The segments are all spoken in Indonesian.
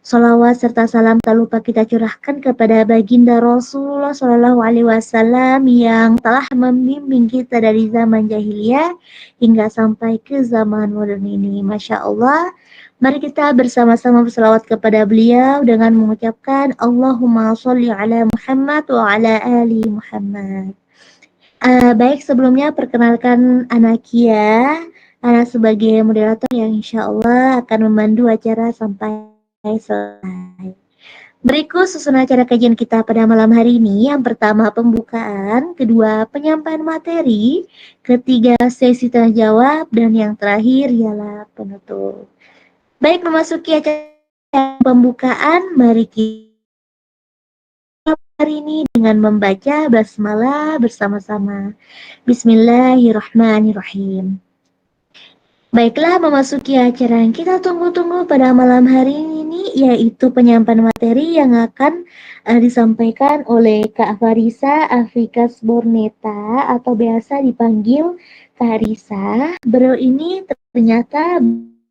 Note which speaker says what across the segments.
Speaker 1: Salawat serta salam tak lupa kita curahkan kepada baginda Rasulullah Shallallahu Alaihi Wasallam yang telah membimbing kita dari zaman jahiliyah hingga sampai ke zaman modern ini. Masya Allah. Mari kita bersama-sama berselawat kepada beliau dengan mengucapkan Allahumma sholli ala Muhammad wa ala ali Muhammad. Baik, sebelumnya perkenalkan Anakia. Ana sebagai moderator yang insya Allah akan memandu acara sampai selesai. Berikut susunan acara kajian kita pada malam hari ini. Yang pertama pembukaan, kedua penyampaian materi, ketiga sesi tanya jawab, dan yang terakhir ialah penutup. Baik, memasuki acara pembukaan, mari kita hari ini dengan membaca basmalah bersama-sama. Bismillahirrahmanirrahim. Baiklah, memasuki acara yang kita tunggu-tunggu pada malam hari ini, yaitu penyampaian materi yang akan disampaikan oleh Kak Farisa Afikas Borneta atau biasa dipanggil Kak Risa. Beliau ini ternyata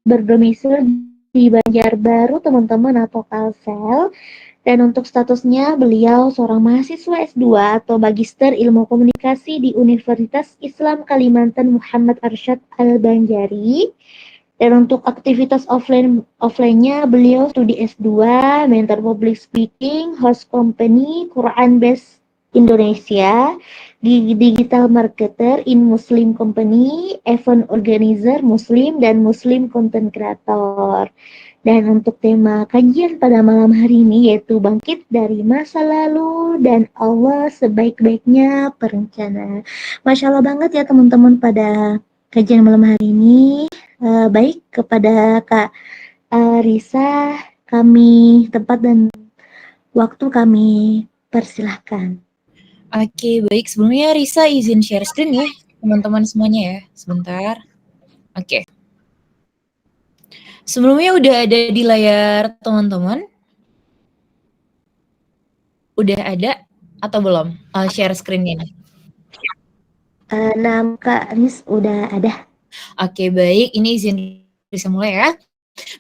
Speaker 1: berdomisili di Banjarbaru, teman-teman, atau Kalsel. Dan untuk statusnya beliau seorang mahasiswa S2 atau Magister Ilmu Komunikasi di Universitas Islam Kalimantan Muhammad Arsyad Al-Banjari. Dan untuk aktivitas offline-nya beliau studi S2, mentor public speaking, host company, Quran Based Indonesia, di digital marketer in Muslim company, event organizer Muslim dan Muslim content creator. Dan untuk tema kajian pada malam hari ini yaitu bangkit dari masa lalu dan Allah sebaik-baiknya perencana. Masya Allah banget ya teman-teman pada kajian malam hari ini. Baik, kepada Kak Risa, kami tempat dan waktu kami persilahkan.
Speaker 2: Oke, baik. Sebelumnya Risa izin share screen ya, teman-teman semuanya ya. Sebentar. Oke. Sebelumnya udah ada di layar teman-teman? Udah ada atau belum share screen-nya nih?
Speaker 1: Nama Kak Riz udah ada.
Speaker 2: Oke, baik. Ini izin bisa mulai ya.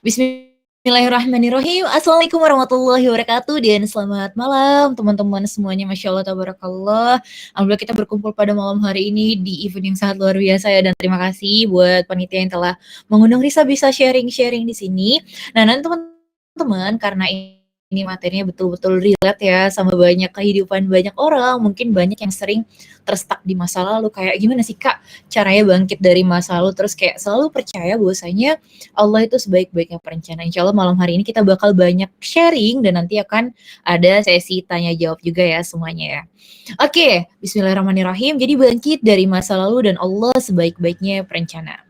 Speaker 2: Bismillahirrahmanirrahim. Assalamualaikum warahmatullahi wabarakatuh. Dan selamat malam teman-teman semuanya. Masya Allah, tabarakallah. Alhamdulillah kita berkumpul pada malam hari ini di event yang sangat luar biasa ya. Dan terima kasih buat panitia yang telah mengundang Risa bisa sharing-sharing di sini. Nah, nanti teman-teman, karena ini materinya betul-betul relate ya sama banyak kehidupan banyak orang. Mungkin banyak yang sering terstuck di masa lalu. Kayak gimana sih Kak caranya bangkit dari masa lalu, terus kayak selalu percaya bahwasanya Allah itu sebaik-baiknya perencana. Insya Allah malam hari ini kita bakal banyak sharing dan nanti akan ada sesi tanya jawab juga ya semuanya ya. Oke, bismillahirrahmanirrahim. Jadi bangkit dari masa lalu dan Allah sebaik-baiknya perencana.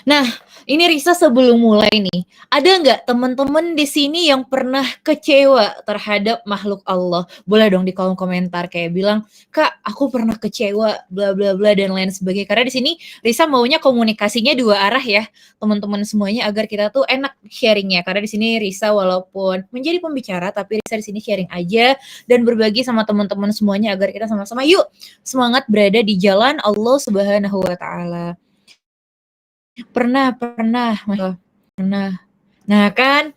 Speaker 2: Nah, ini Risa sebelum mulai nih, ada nggak teman-teman di sini yang pernah kecewa terhadap makhluk Allah? Boleh dong di kolom komentar kayak bilang, Kak, aku pernah kecewa, bla bla bla dan lain sebagainya. Karena di sini Risa maunya komunikasinya dua arah ya, teman-teman semuanya agar kita tuh enak sharingnya. Karena di sini Risa walaupun menjadi pembicara, tapi Risa di sini sharing aja dan berbagi sama teman-teman semuanya agar kita sama-sama yuk semangat berada di jalan Allah Subhanahu wa Ta'ala. Pernah. Nah kan,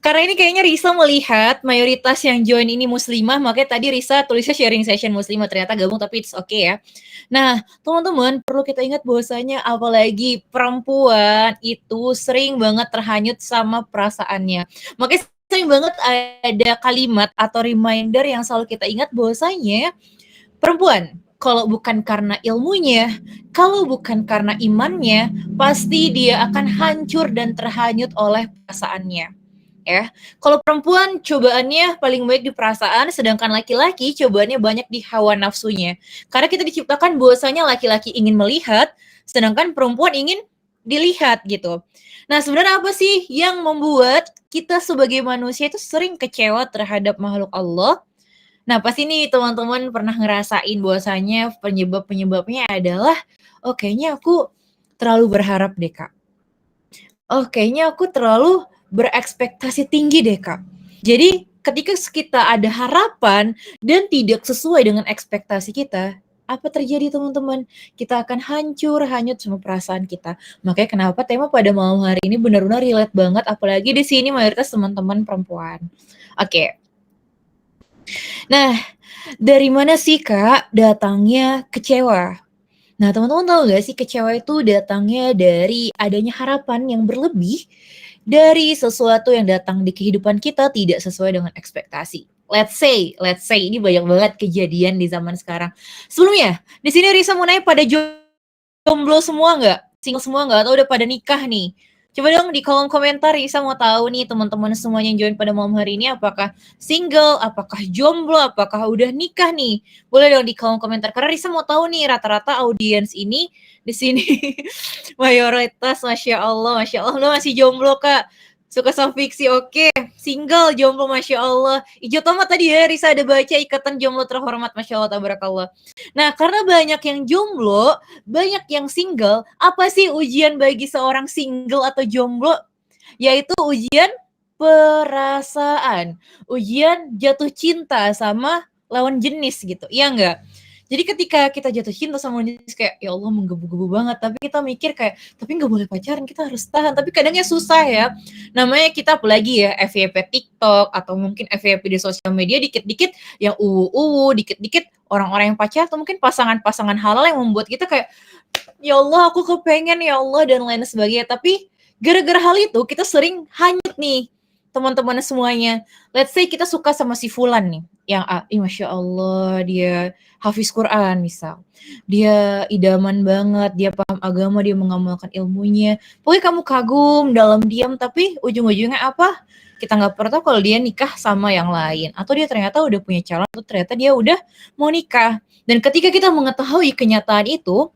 Speaker 2: karena ini kayaknya Risa melihat mayoritas yang join ini muslimah, makanya tadi Risa tulisnya sharing session muslimah, ternyata gabung tapi it's okay ya. Nah, teman-teman perlu kita ingat bahwasanya apalagi perempuan itu sering banget terhanyut sama perasaannya. Makanya sering banget ada kalimat atau reminder yang selalu kita ingat bahwasanya perempuan kalau bukan karena ilmunya, kalau bukan karena imannya, pasti dia akan hancur dan terhanyut oleh perasaannya. Ya, kalau perempuan cobaannya paling baik di perasaan, sedangkan laki-laki cobaannya banyak di hawa nafsunya. Karena kita diciptakan bahwasanya laki-laki ingin melihat, sedangkan perempuan ingin dilihat gitu. Nah, sebenarnya apa sih yang membuat kita sebagai manusia itu sering kecewa terhadap makhluk Allah? Nah, pasti nih teman-teman pernah ngerasain bahwasanya penyebab-penyebabnya adalah, oh kayaknya aku terlalu berharap deh, Kak. Oh kayaknya aku terlalu berekspektasi tinggi deh, Kak. Jadi ketika kita ada harapan dan tidak sesuai dengan ekspektasi kita, apa terjadi teman-teman? Kita akan hancur, hanyut sama perasaan kita. Makanya kenapa tema pada malam hari ini benar-benar relate banget, apalagi di sini mayoritas teman-teman perempuan. Oke. Nah, dari mana sih Kak datangnya kecewa? Nah, teman-teman tahu nggak sih kecewa itu datangnya dari adanya harapan yang berlebih dari sesuatu yang datang di kehidupan kita tidak sesuai dengan ekspektasi. Let's say ini banyak banget kejadian di zaman sekarang. Sebelumnya, di sini Risa mau nanya pada jomblo semua nggak? Single semua nggak? Atau udah pada nikah nih? Coba dong di kolom komentar Risa mau tahu nih teman-teman semuanya yang join pada malam hari ini apakah single, apakah jomblo, apakah udah nikah nih? Boleh dong di kolom komentar karena Risa mau tahu nih rata-rata audiens ini di sini mayoritas Masya Allah lo masih jomblo Kak. Suka sama fiksi, oke. Single, jomblo, Masya Allah. Ijo tomat tadi ya, Risa ada baca ikatan jomblo terhormat, Masya Allah, tabarakallah. Nah, karena banyak yang jomblo, banyak yang single, apa sih ujian bagi seorang single atau jomblo? Yaitu ujian perasaan, ujian jatuh cinta sama lawan jenis gitu, iya nggak? Jadi ketika kita jatuh cinta sama lawan jenis kayak ya Allah menggebu-gebu banget, tapi kita mikir kayak tapi nggak boleh pacaran, kita harus tahan. Tapi kadangnya susah ya. Namanya kita apalagi ya FYP TikTok atau mungkin FYP di sosial media dikit-dikit yang dikit-dikit orang-orang yang pacaran atau mungkin pasangan-pasangan halal yang membuat kita kayak ya Allah aku kepengen ya Allah dan lain sebagainya. Tapi gara-gara hal itu kita sering hanyut nih teman-teman semuanya. Let's say kita suka sama si Fulan nih, yang Masya Allah dia hafiz Quran misal. Dia idaman banget, dia paham agama, dia mengamalkan ilmunya. Pokoknya kamu kagum dalam diam, tapi ujung-ujungnya apa? Kita nggak pernah tahu kalau dia nikah sama yang lain. Atau dia ternyata udah punya calon, atau ternyata dia udah mau nikah. Dan ketika kita mengetahui kenyataan itu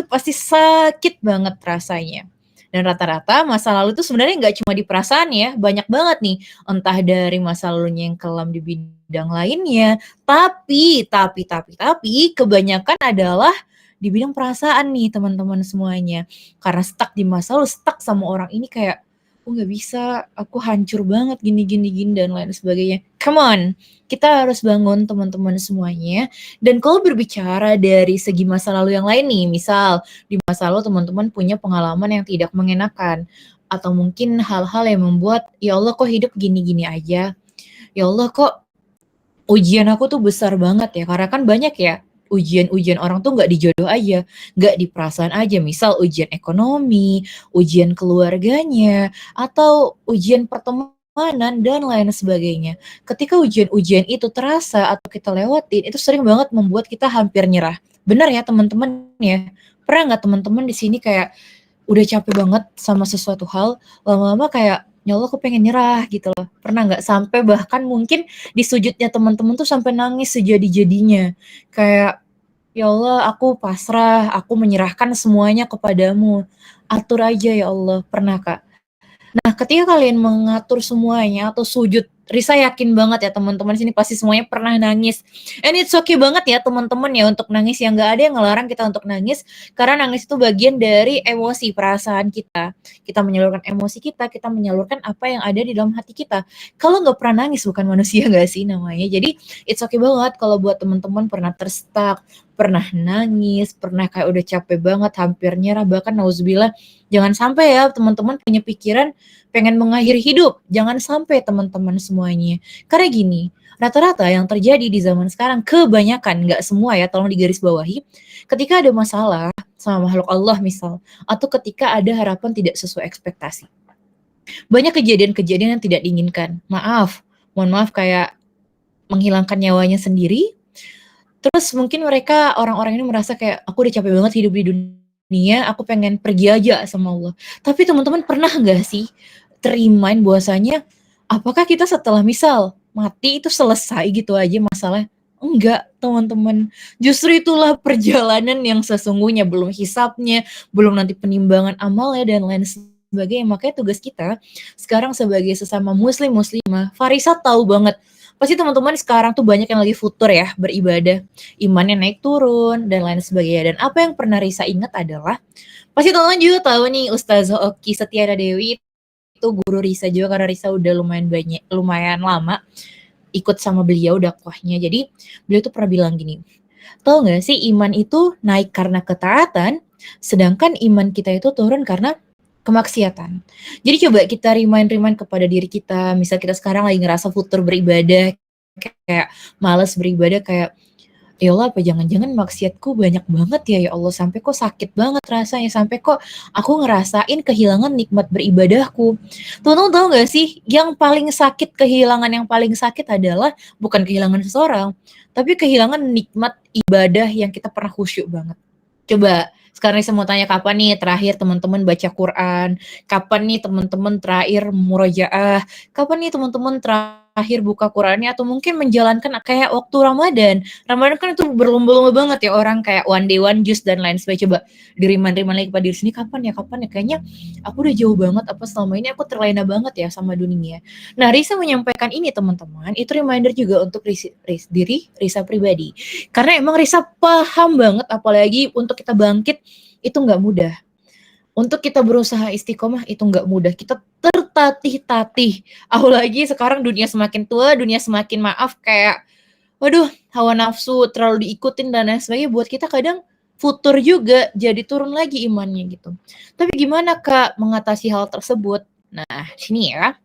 Speaker 2: pasti sakit banget rasanya. Dan rata-rata masa lalu itu sebenarnya nggak cuma di perasaan ya, banyak banget nih. Entah dari masa lalunya yang kelam di bidang lainnya, tapi kebanyakan adalah di bidang perasaan nih teman-teman semuanya. Karena stuck di masa lalu, stuck sama orang ini kayak, oh nggak bisa, aku hancur banget gini, dan lain sebagainya. Come on, kita harus bangun teman-teman semuanya. Dan kalau berbicara dari segi masa lalu yang lain nih, misal di masa lalu teman-teman punya pengalaman yang tidak mengenakan atau mungkin hal-hal yang membuat ya Allah kok hidup gini-gini aja. Ya Allah kok ujian aku tuh besar banget ya karena kan banyak ya ujian-ujian orang tuh nggak di jodoh aja, nggak di perasaan aja. Misal ujian ekonomi, ujian keluarganya, atau ujian pertemanan dan lain sebagainya. Ketika ujian-ujian itu terasa atau kita lewatin, itu sering banget membuat kita hampir nyerah. Benar ya teman-teman ya? Pernah nggak teman-teman di sini kayak udah capek banget sama sesuatu hal, lama-lama kayak ya Allah aku pengen nyerah gitu loh. Pernah nggak sampai bahkan mungkin di sujudnya teman-teman tuh sampai nangis sejadi-jadinya. Kayak ya Allah aku pasrah, aku menyerahkan semuanya kepadamu. Atur aja ya Allah. Pernah Kak? Nah, ketika kalian mengatur semuanya atau sujud, Risa yakin banget ya teman-teman sini pasti semuanya pernah nangis. And it's okay banget ya teman-teman ya untuk nangis, yang nggak ada yang ngelarang kita untuk nangis karena nangis itu bagian dari emosi perasaan kita. Kita menyalurkan emosi kita menyalurkan apa yang ada di dalam hati kita. Kalau nggak pernah nangis bukan manusia nggak sih namanya. Jadi it's okay banget kalau buat teman-teman pernah terstak, pernah nangis, pernah kayak udah capek banget, hampir nyerah, bahkan nauzubillah. Jangan sampai ya teman-teman punya pikiran pengen mengakhiri hidup. Jangan sampai teman-teman semuanya. Karena gini, rata-rata yang terjadi di zaman sekarang, kebanyakan, nggak semua ya, tolong digarisbawahi, ketika ada masalah sama makhluk Allah misal, atau ketika ada harapan tidak sesuai ekspektasi. Banyak kejadian-kejadian yang tidak diinginkan. Mohon maaf kayak menghilangkan nyawanya sendiri. Terus mungkin mereka orang-orang ini merasa kayak aku udah capek banget hidup di dunia, aku pengen pergi aja sama Allah. Tapi teman-teman pernah nggak sih terimain bahwasanya apakah kita setelah misal mati itu selesai gitu aja masalah? Enggak, teman-teman. Justru itulah perjalanan yang sesungguhnya, belum hisapnya, belum nanti penimbangan amalnya dan lain sebagainya. Makanya tugas kita sekarang sebagai sesama muslim muslimah, Farisa tahu banget. Pasti teman-teman sekarang tuh banyak yang lagi futur ya beribadah, imannya naik turun dan lain sebagainya. Dan apa yang pernah Risa ingat adalah pasti teman-teman juga tahu nih Ustazah Oki Setiana Dewi itu guru Risa juga karena Risa udah lumayan lama ikut sama beliau dakwahnya. Jadi beliau tuh pernah bilang gini, Tahu nggak sih iman itu naik karena ketaatan, sedangkan iman kita itu turun karena kemaksiatan. Jadi coba kita remind kepada diri kita, misal kita sekarang lagi ngerasa futur beribadah, kayak males beribadah, kayak ya Allah apa jangan-jangan maksiatku banyak banget ya Allah, sampai kok sakit banget rasanya, sampai kok aku ngerasain kehilangan nikmat beribadahku. Teman-teman tahu nggak sih, yang paling sakit, kehilangan yang paling sakit adalah bukan kehilangan seseorang, tapi kehilangan nikmat ibadah yang kita pernah khusyuk banget. Coba sekarang saya mau tanya, kapan nih terakhir teman-teman baca Quran? Kapan nih teman-teman terakhir murojaah? Kapan nih teman-teman terakhir buka Qurannya, atau mungkin menjalankan kayak waktu Ramadan? Ramadan kan itu berlomba-lomba banget ya, orang kayak one day one juice dan lain sebagainya. Coba diriman-riman lagi pada diri sini, kapan ya? Kayaknya aku udah jauh banget, apa selama ini aku terlena banget ya sama dunia. Nah, Risa menyampaikan ini teman-teman, itu reminder juga untuk diri Risa pribadi. Karena emang Risa paham banget, apalagi untuk kita bangkit itu nggak mudah. Untuk kita berusaha istiqomah itu nggak mudah. Kita tertatih-tatih. Apalagi sekarang dunia semakin tua, dunia semakin maaf kayak, waduh, hawa nafsu terlalu diikutin dan lain sebagainya, buat kita kadang futur juga jadi turun lagi imannya gitu. Tapi gimana Kak mengatasi hal tersebut? Nah, sini ya.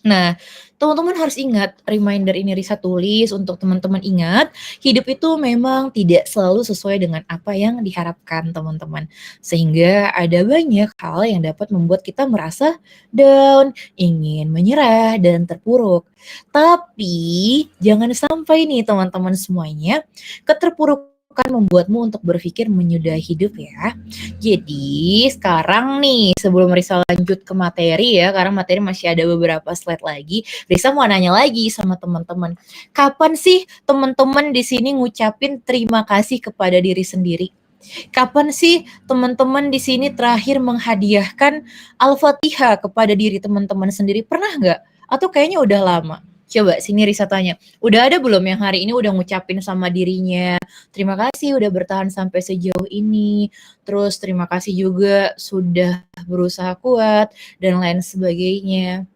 Speaker 2: Nah, teman-teman harus ingat, reminder ini Risa tulis untuk teman-teman ingat, hidup itu memang tidak selalu sesuai dengan apa yang diharapkan teman-teman. Sehingga ada banyak hal yang dapat membuat kita merasa down, ingin menyerah, dan terpuruk. Tapi, jangan sampai nih teman-teman semuanya, keterpurukan membuatmu untuk berpikir menyudahi hidup ya. Jadi sekarang nih, sebelum Risa lanjut ke materi ya, karena materi masih ada beberapa slide lagi, Risa mau nanya lagi sama teman-teman. Kapan sih teman-teman di sini ngucapin terima kasih kepada diri sendiri? Kapan sih teman-teman di sini terakhir menghadiahkan Al-Fatihah kepada diri teman-teman sendiri? Pernah nggak? Atau kayaknya udah lama? Coba sini Risa tanya, udah ada belum yang hari ini udah ngucapin sama dirinya, terima kasih udah bertahan sampai sejauh ini, terus terima kasih juga sudah berusaha kuat, dan lain sebagainya.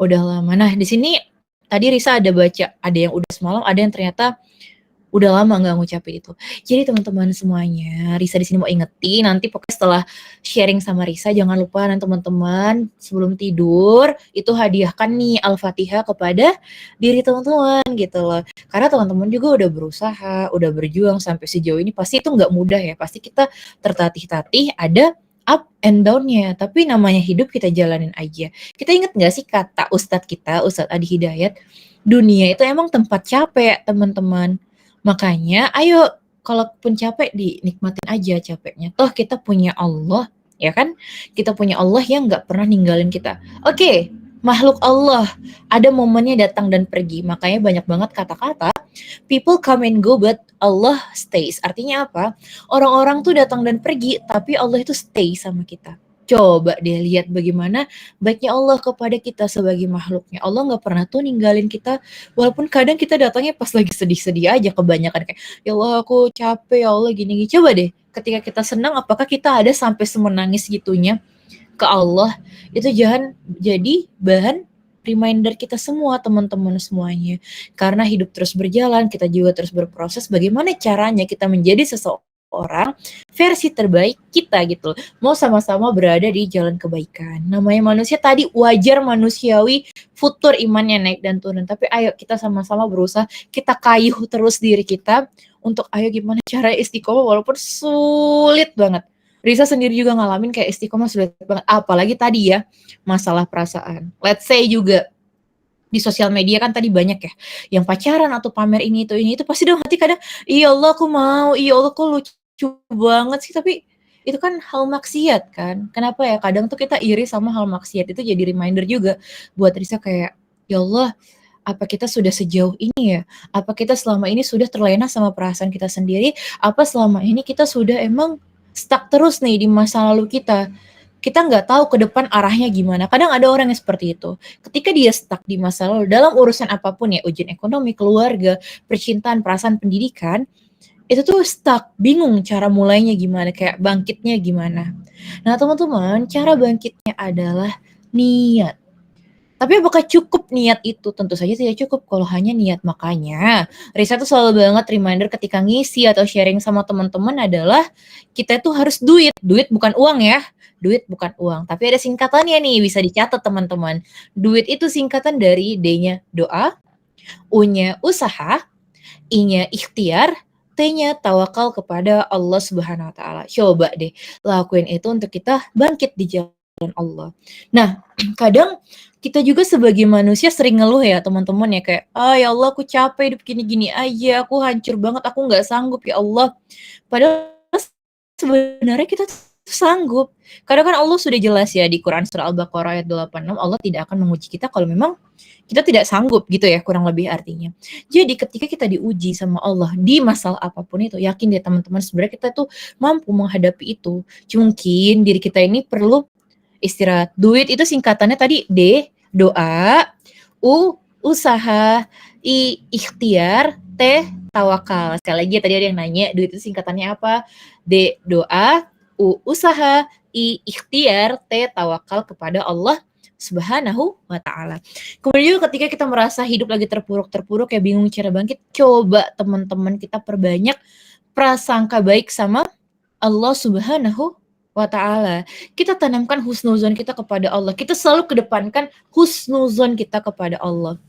Speaker 2: Udah lama. Nah, di sini tadi Risa ada baca, ada yang udah semalam, ada yang ternyata udah lama nggak ngucapin itu. Jadi teman-teman semuanya, Risa di sini mau ingetin, nanti pokoknya setelah sharing sama Risa, jangan lupa nanti teman-teman sebelum tidur itu hadiahkan nih Al-Fatihah kepada diri teman-teman gitu loh. Karena teman-teman juga udah berusaha, udah berjuang sampai sejauh ini, pasti itu nggak mudah ya. Pasti kita tertatih-tatih, ada up and down-nya, tapi namanya hidup kita jalanin aja. Kita inget nggak sih kata Ustadz kita, Ustadz Adi Hidayat, dunia itu emang tempat capek teman-teman. Makanya ayo kalaupun capek dinikmatin aja capeknya. Toh kita punya Allah, ya kan? Kita punya Allah yang nggak pernah ninggalin kita. Oke, makhluk Allah ada momennya datang dan pergi. Makanya banyak banget kata-kata people come and go but Allah stays. Artinya apa? Orang-orang tuh datang dan pergi, tapi Allah itu stay sama kita. Coba deh lihat bagaimana baiknya Allah kepada kita sebagai makhluknya. Allah nggak pernah tuh ninggalin kita, walaupun kadang kita datangnya pas lagi sedih-sedih aja kebanyakan, kayak ya Allah aku capek ya Allah gini-gini. Coba deh ketika kita senang, apakah kita ada sampai semenangis gitunya ke Allah? Itu jangan jadi bahan reminder kita semua teman-teman semuanya. Karena hidup terus berjalan, kita juga terus berproses bagaimana caranya kita menjadi seseorang versi terbaik kita gitu. Mau sama-sama berada di jalan kebaikan. Namanya manusia tadi wajar, manusiawi, futur imannya naik dan turun. Tapi ayo kita sama-sama berusaha, kita kayuh terus diri kita untuk ayo gimana cara istiqomah walaupun sulit banget. Risa sendiri juga ngalamin kayak istiqomah sulit banget. Apalagi tadi ya, masalah perasaan. Let's say juga di sosial media kan tadi banyak ya yang pacaran atau pamer ini itu pasti dalam hati kadang, iya Allah aku mau, iya Allah kok lucu banget sih, tapi itu kan hal maksiat kan. Kenapa ya kadang tuh kita iri sama hal maksiat, itu jadi reminder juga buat Risa kayak, ya Allah apa kita sudah sejauh ini ya, apa kita selama ini sudah terlena sama perasaan kita sendiri, apa selama ini kita sudah emang stuck terus nih di masa lalu kita nggak tahu ke depan arahnya gimana. Kadang ada orang yang seperti itu. Ketika dia stuck di masa lalu, dalam urusan apapun ya, ujian ekonomi, keluarga, percintaan, perasaan, pendidikan, itu tuh stuck, bingung cara mulainya gimana, kayak bangkitnya gimana. Nah teman-teman, cara bangkitnya adalah niat. Tapi apakah cukup niat itu? Tentu saja tidak cukup kalau hanya niat. Makanya Risa tuh selalu banget reminder ketika ngisi atau sharing sama teman-teman adalah kita tuh harus duit. Duit bukan uang ya. Duit bukan uang. Tapi ada singkatannya nih, bisa dicatat teman-teman. Duit itu singkatan dari D-nya doa, U-nya usaha, I-nya ikhtiar, T-nya tawakal kepada Allah Subhanahu wa taala. Coba deh lakuin itu untuk kita bangkit di jalan Allah. Nah, kadang kita juga sebagai manusia sering ngeluh ya teman-teman ya kayak, ya Allah aku capek hidup gini-gini aja, aku hancur banget, aku nggak sanggup ya Allah. Padahal sebenarnya kita tuh sanggup. Kadang kan Allah sudah jelas ya di Quran surah Al-Baqarah ayat 86, Allah tidak akan menguji kita kalau memang kita tidak sanggup gitu ya, kurang lebih artinya. Jadi ketika kita diuji sama Allah di masalah apapun itu, yakin deh teman-teman sebenarnya kita tuh mampu menghadapi itu. Cuma mungkin diri kita ini perlu istirahat. Duit itu singkatannya tadi D, doa, U, usaha, I, ikhtiar, T, tawakal. Sekali lagi tadi ada yang nanya, duit itu singkatannya apa? D, doa, U, usaha, I, ikhtiar, T, tawakal kepada Allah Subhanahu wa ta'ala. Kemudian juga ketika kita merasa hidup lagi terpuruk-terpuruk ya bingung cara bangkit, coba teman-teman kita perbanyak prasangka baik sama Allah Subhanahu wa ta'ala. Kita tanamkan husnuzon kita kepada Allah. Kita selalu kedepankan husnuzon kita kepada Allah.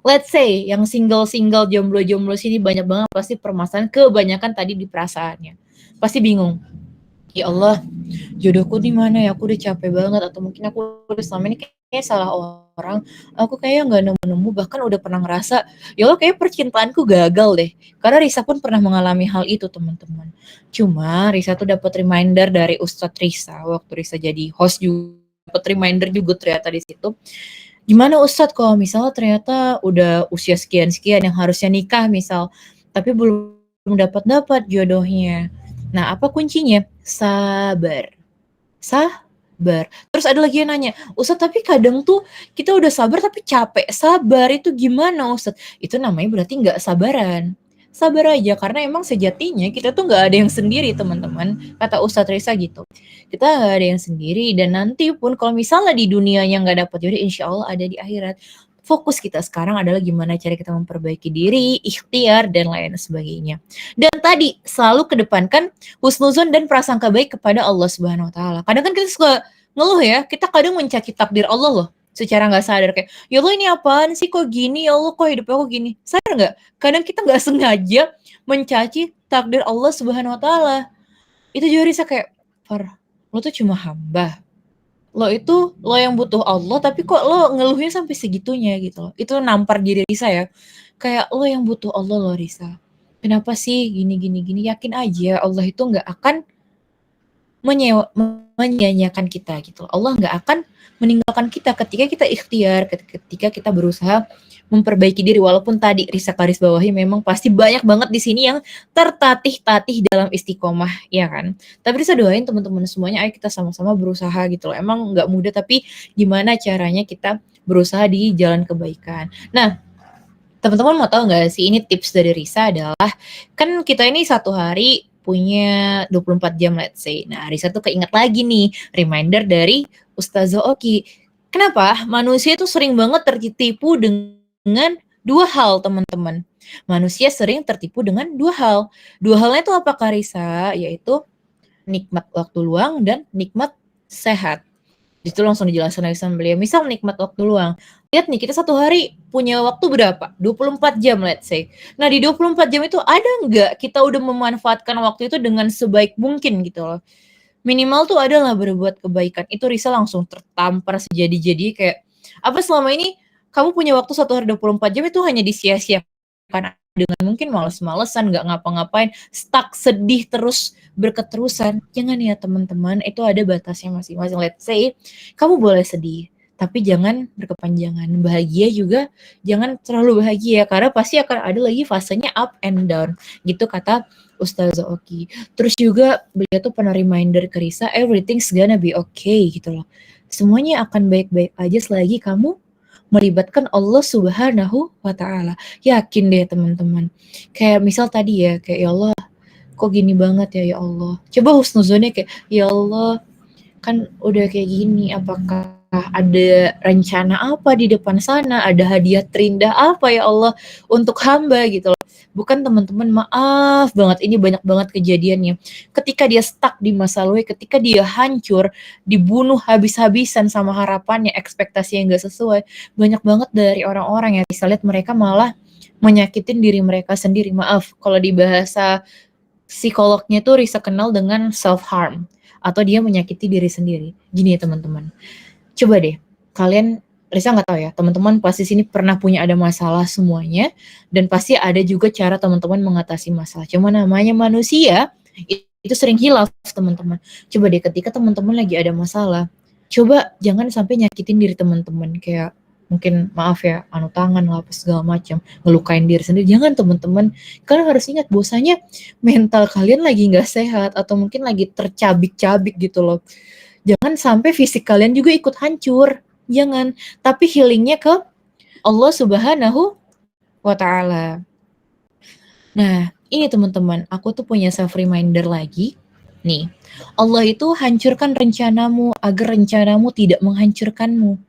Speaker 2: Let's say yang single-single, jomblo-jomblo sini banyak banget pasti permasalahan kebanyakan tadi di perasaannya. Pasti bingung. Ya Allah, jodohku di mana ya? Aku udah capek banget atau mungkin aku udah selama ini kayak salah orang. Aku kayaknya nggak nemu-nemu, bahkan udah pernah ngerasa, ya Allah kayak percintaanku gagal deh. Karena Risa pun pernah mengalami hal itu, teman-teman. Cuma Risa tuh dapat reminder dari Ustadz Risa waktu Risa jadi host juga, dapat reminder juga ternyata di situ. Gimana Ustadz kalau misalnya ternyata udah usia sekian-sekian yang harusnya nikah misal, tapi belum dapat jodohnya. Nah, apa kuncinya? Sabar. Sabar. Terus ada lagi yang nanya, Ustadz tapi kadang tuh kita udah sabar tapi capek. Sabar itu gimana Ustadz? Itu namanya berarti nggak sabaran. Sabar aja, karena emang sejatinya kita tuh nggak ada yang sendiri teman-teman. Kata Ustadz Risa gitu. Kita nggak ada yang sendiri dan nanti pun kalau misalnya di dunianya nggak dapat jodoh, insya Allah ada di akhirat. Fokus kita sekarang adalah gimana cara kita memperbaiki diri, ikhtiar, dan lain sebagainya. Dan tadi selalu kedepankan husnuzon dan prasangka baik kepada Allah Subhanahu wa taala. Kadang kan kita suka ngeluh ya, kita kadang mencaci takdir Allah loh secara nggak sadar kayak, ya Allah ini apaan sih kok gini, ya Allah kok hidup aku gini. Sadar nggak? Kadang kita nggak sengaja mencaci takdir Allah Subhanahu wa taala. Itu juga Risa kayak, Far, lo tuh cuma hamba. Lo yang butuh Allah tapi kok lo ngeluhnya sampai segitunya gitu loh. Itu nampar diri Risa ya. Kayak lo yang butuh Allah loh Risa. Kenapa sih gini yakin aja Allah itu nggak akan menyanyiakan kita gitu. Allah nggak akan meninggalkan kita ketika kita ikhtiar, ketika kita berusaha memperbaiki diri. Walaupun tadi Risa garis bawahi memang pasti banyak banget di sini yang tertatih-tatih dalam istiqomah, ya kan? Tapi Risa doain teman-teman semuanya, ayo kita sama-sama berusaha gitu loh. Emang nggak mudah, tapi gimana caranya kita berusaha di jalan kebaikan. Nah, teman-teman mau tahu nggak sih, ini tips dari Risa adalah, kan kita ini satu hari punya 24 jam let's say. Nah, Risa tuh keinget lagi nih, reminder dari Ustazah Oki. Kenapa? Manusia tuh sering banget tertipu dengan dua hal, teman-teman. Manusia sering tertipu dengan dua hal. Dua halnya itu apa, Risa? Yaitu nikmat waktu luang dan nikmat sehat. Itu langsung dijelaskan lagi sama beliau. Misal nikmat waktu luang. Lihat nih, kita satu hari punya waktu berapa? 24 jam let's say. Nah, di 24 jam itu ada nggak kita udah memanfaatkan waktu itu dengan sebaik mungkin gitu loh. Minimal tuh adalah berbuat kebaikan. Itu Risa langsung tertampar sejadi-jadi kayak, apa selama ini kamu punya waktu satu hari 24 jam itu hanya disia-siakan dengan mungkin males-malesan, nggak ngapa-ngapain, stuck, sedih terus, berketerusan. Jangan ya teman-teman, itu ada batasnya masing-masing. Let's say, kamu boleh sedih, tapi jangan berkepanjangan. Bahagia juga jangan terlalu bahagia, karena pasti akan ada lagi fasenya up and down. Gitu kata Ustazah Oki. Terus juga beliau tuh pernah reminder ke Risa, everything's gonna be okay gitu loh. Semuanya akan baik-baik aja selagi kamu melibatkan Allah Subhanahu wa ta'ala. Yakin deh teman-teman. Kayak misal tadi ya, kayak ya Allah, kok gini banget ya Allah. Coba husnuzonnya kayak, ya Allah, kan udah kayak gini, apakah ada rencana apa di depan sana, ada hadiah terindah apa ya Allah untuk hamba gitu loh. Bukan teman-teman, maaf banget, ini banyak banget kejadiannya. Ketika dia stuck di masa lalu, ketika dia hancur, dibunuh habis-habisan sama harapannya, ekspektasi yang gak sesuai, banyak banget dari orang-orang yang bisa lihat mereka malah menyakitin diri mereka sendiri. Maaf, kalau di bahasa psikolognya tuh Risa kenal dengan self-harm, atau dia menyakiti diri sendiri. Gini ya teman-teman, coba deh, kalian, Risa nggak tahu ya, teman-teman pasti sini pernah punya ada masalah semuanya, dan pasti ada juga cara teman-teman mengatasi masalah. Cuma namanya manusia, itu sering hilaf teman-teman. Coba deh ketika teman-teman lagi ada masalah, coba jangan sampai nyakitin diri teman-teman, kayak mungkin maaf ya, anu tangan lah, apa segala macam, ngelukain diri sendiri. Jangan teman-teman, kalian harus ingat bahwasanya mental kalian lagi nggak sehat, atau mungkin lagi tercabik-cabik gitu loh. Jangan sampai fisik kalian juga ikut hancur. Jangan. Tapi healingnya ke Allah Subhanahu wa Ta'ala. Nah, ini teman-teman, aku tuh punya self reminder lagi. Nih, Allah itu hancurkan rencanamu agar rencanamu tidak menghancurkanmu.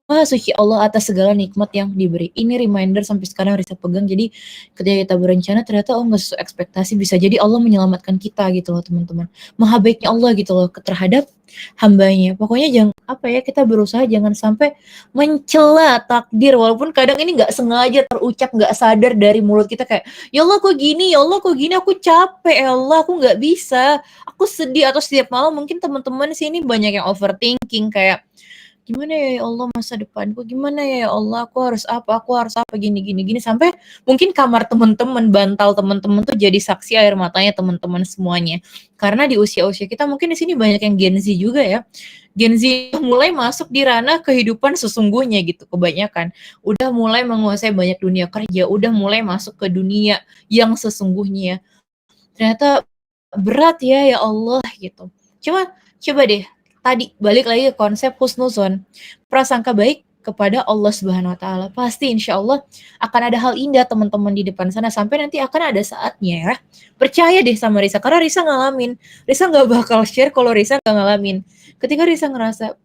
Speaker 2: Maha suci Allah atas segala nikmat yang diberi. Ini reminder sampai sekarang Risa pegang. Jadi ketika kita berencana ternyata nggak sesuai ekspektasi, bisa jadi Allah menyelamatkan kita gitu loh teman-teman. Maha baiknya Allah gitu loh terhadap hambanya. Pokoknya jangan apa ya, kita berusaha jangan sampai mencela takdir, walaupun kadang ini nggak sengaja terucap, nggak sadar dari mulut kita, kayak ya Allah kok gini, ya Allah kok gini, aku capek, ya Allah aku nggak bisa, aku sedih. Atau setiap malam mungkin teman-teman sini banyak yang overthinking, kayak gimana ya Allah masa depanku, gimana ya Allah aku harus apa, gini gini gini, sampai mungkin kamar teman-teman, bantal teman-teman tuh jadi saksi air matanya teman-teman semuanya. Karena di usia-usia kita mungkin di sini banyak yang Gen Z juga ya. Gen Z mulai masuk di ranah kehidupan sesungguhnya gitu, kebanyakan udah mulai menguasai banyak dunia kerja, udah mulai masuk ke dunia yang sesungguhnya. Ternyata berat ya Allah gitu. Coba deh, tadi balik lagi ke konsep husnuzon, prasangka baik kepada Allah Subhanahu wa Ta'ala. Pasti insya Allah akan ada hal indah teman-teman di depan sana, sampai nanti akan ada saatnya ya. Percaya deh sama Risa, karena Risa ngalamin. Risa nggak bakal share kalau Risa nggak ngalamin. Ketika Risa ngerasa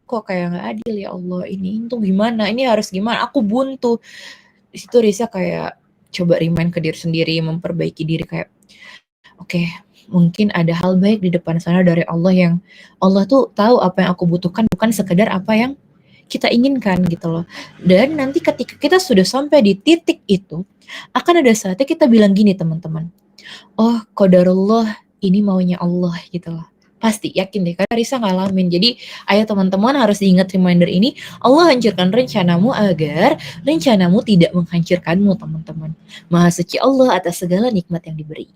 Speaker 2: kok kayak nggak adil ya Allah, ini tuh gimana, ini harus gimana, aku buntu. Di situ Risa kayak coba remind ke diri sendiri, memperbaiki diri, kayak oke, mungkin ada hal baik di depan sana dari Allah, yang Allah tuh tahu apa yang aku butuhkan, bukan sekedar apa yang kita inginkan gitu loh. Dan nanti ketika kita sudah sampai di titik itu, akan ada saatnya kita bilang gini teman-teman, oh qadarullah, ini maunya Allah gitu loh. Pasti yakin deh, karena Risa ngalamin. Jadi ayo teman-teman harus diingat reminder ini, Allah hancurkan rencanamu agar rencanamu tidak menghancurkanmu teman-teman. Maha suci Allah atas segala nikmat yang diberi.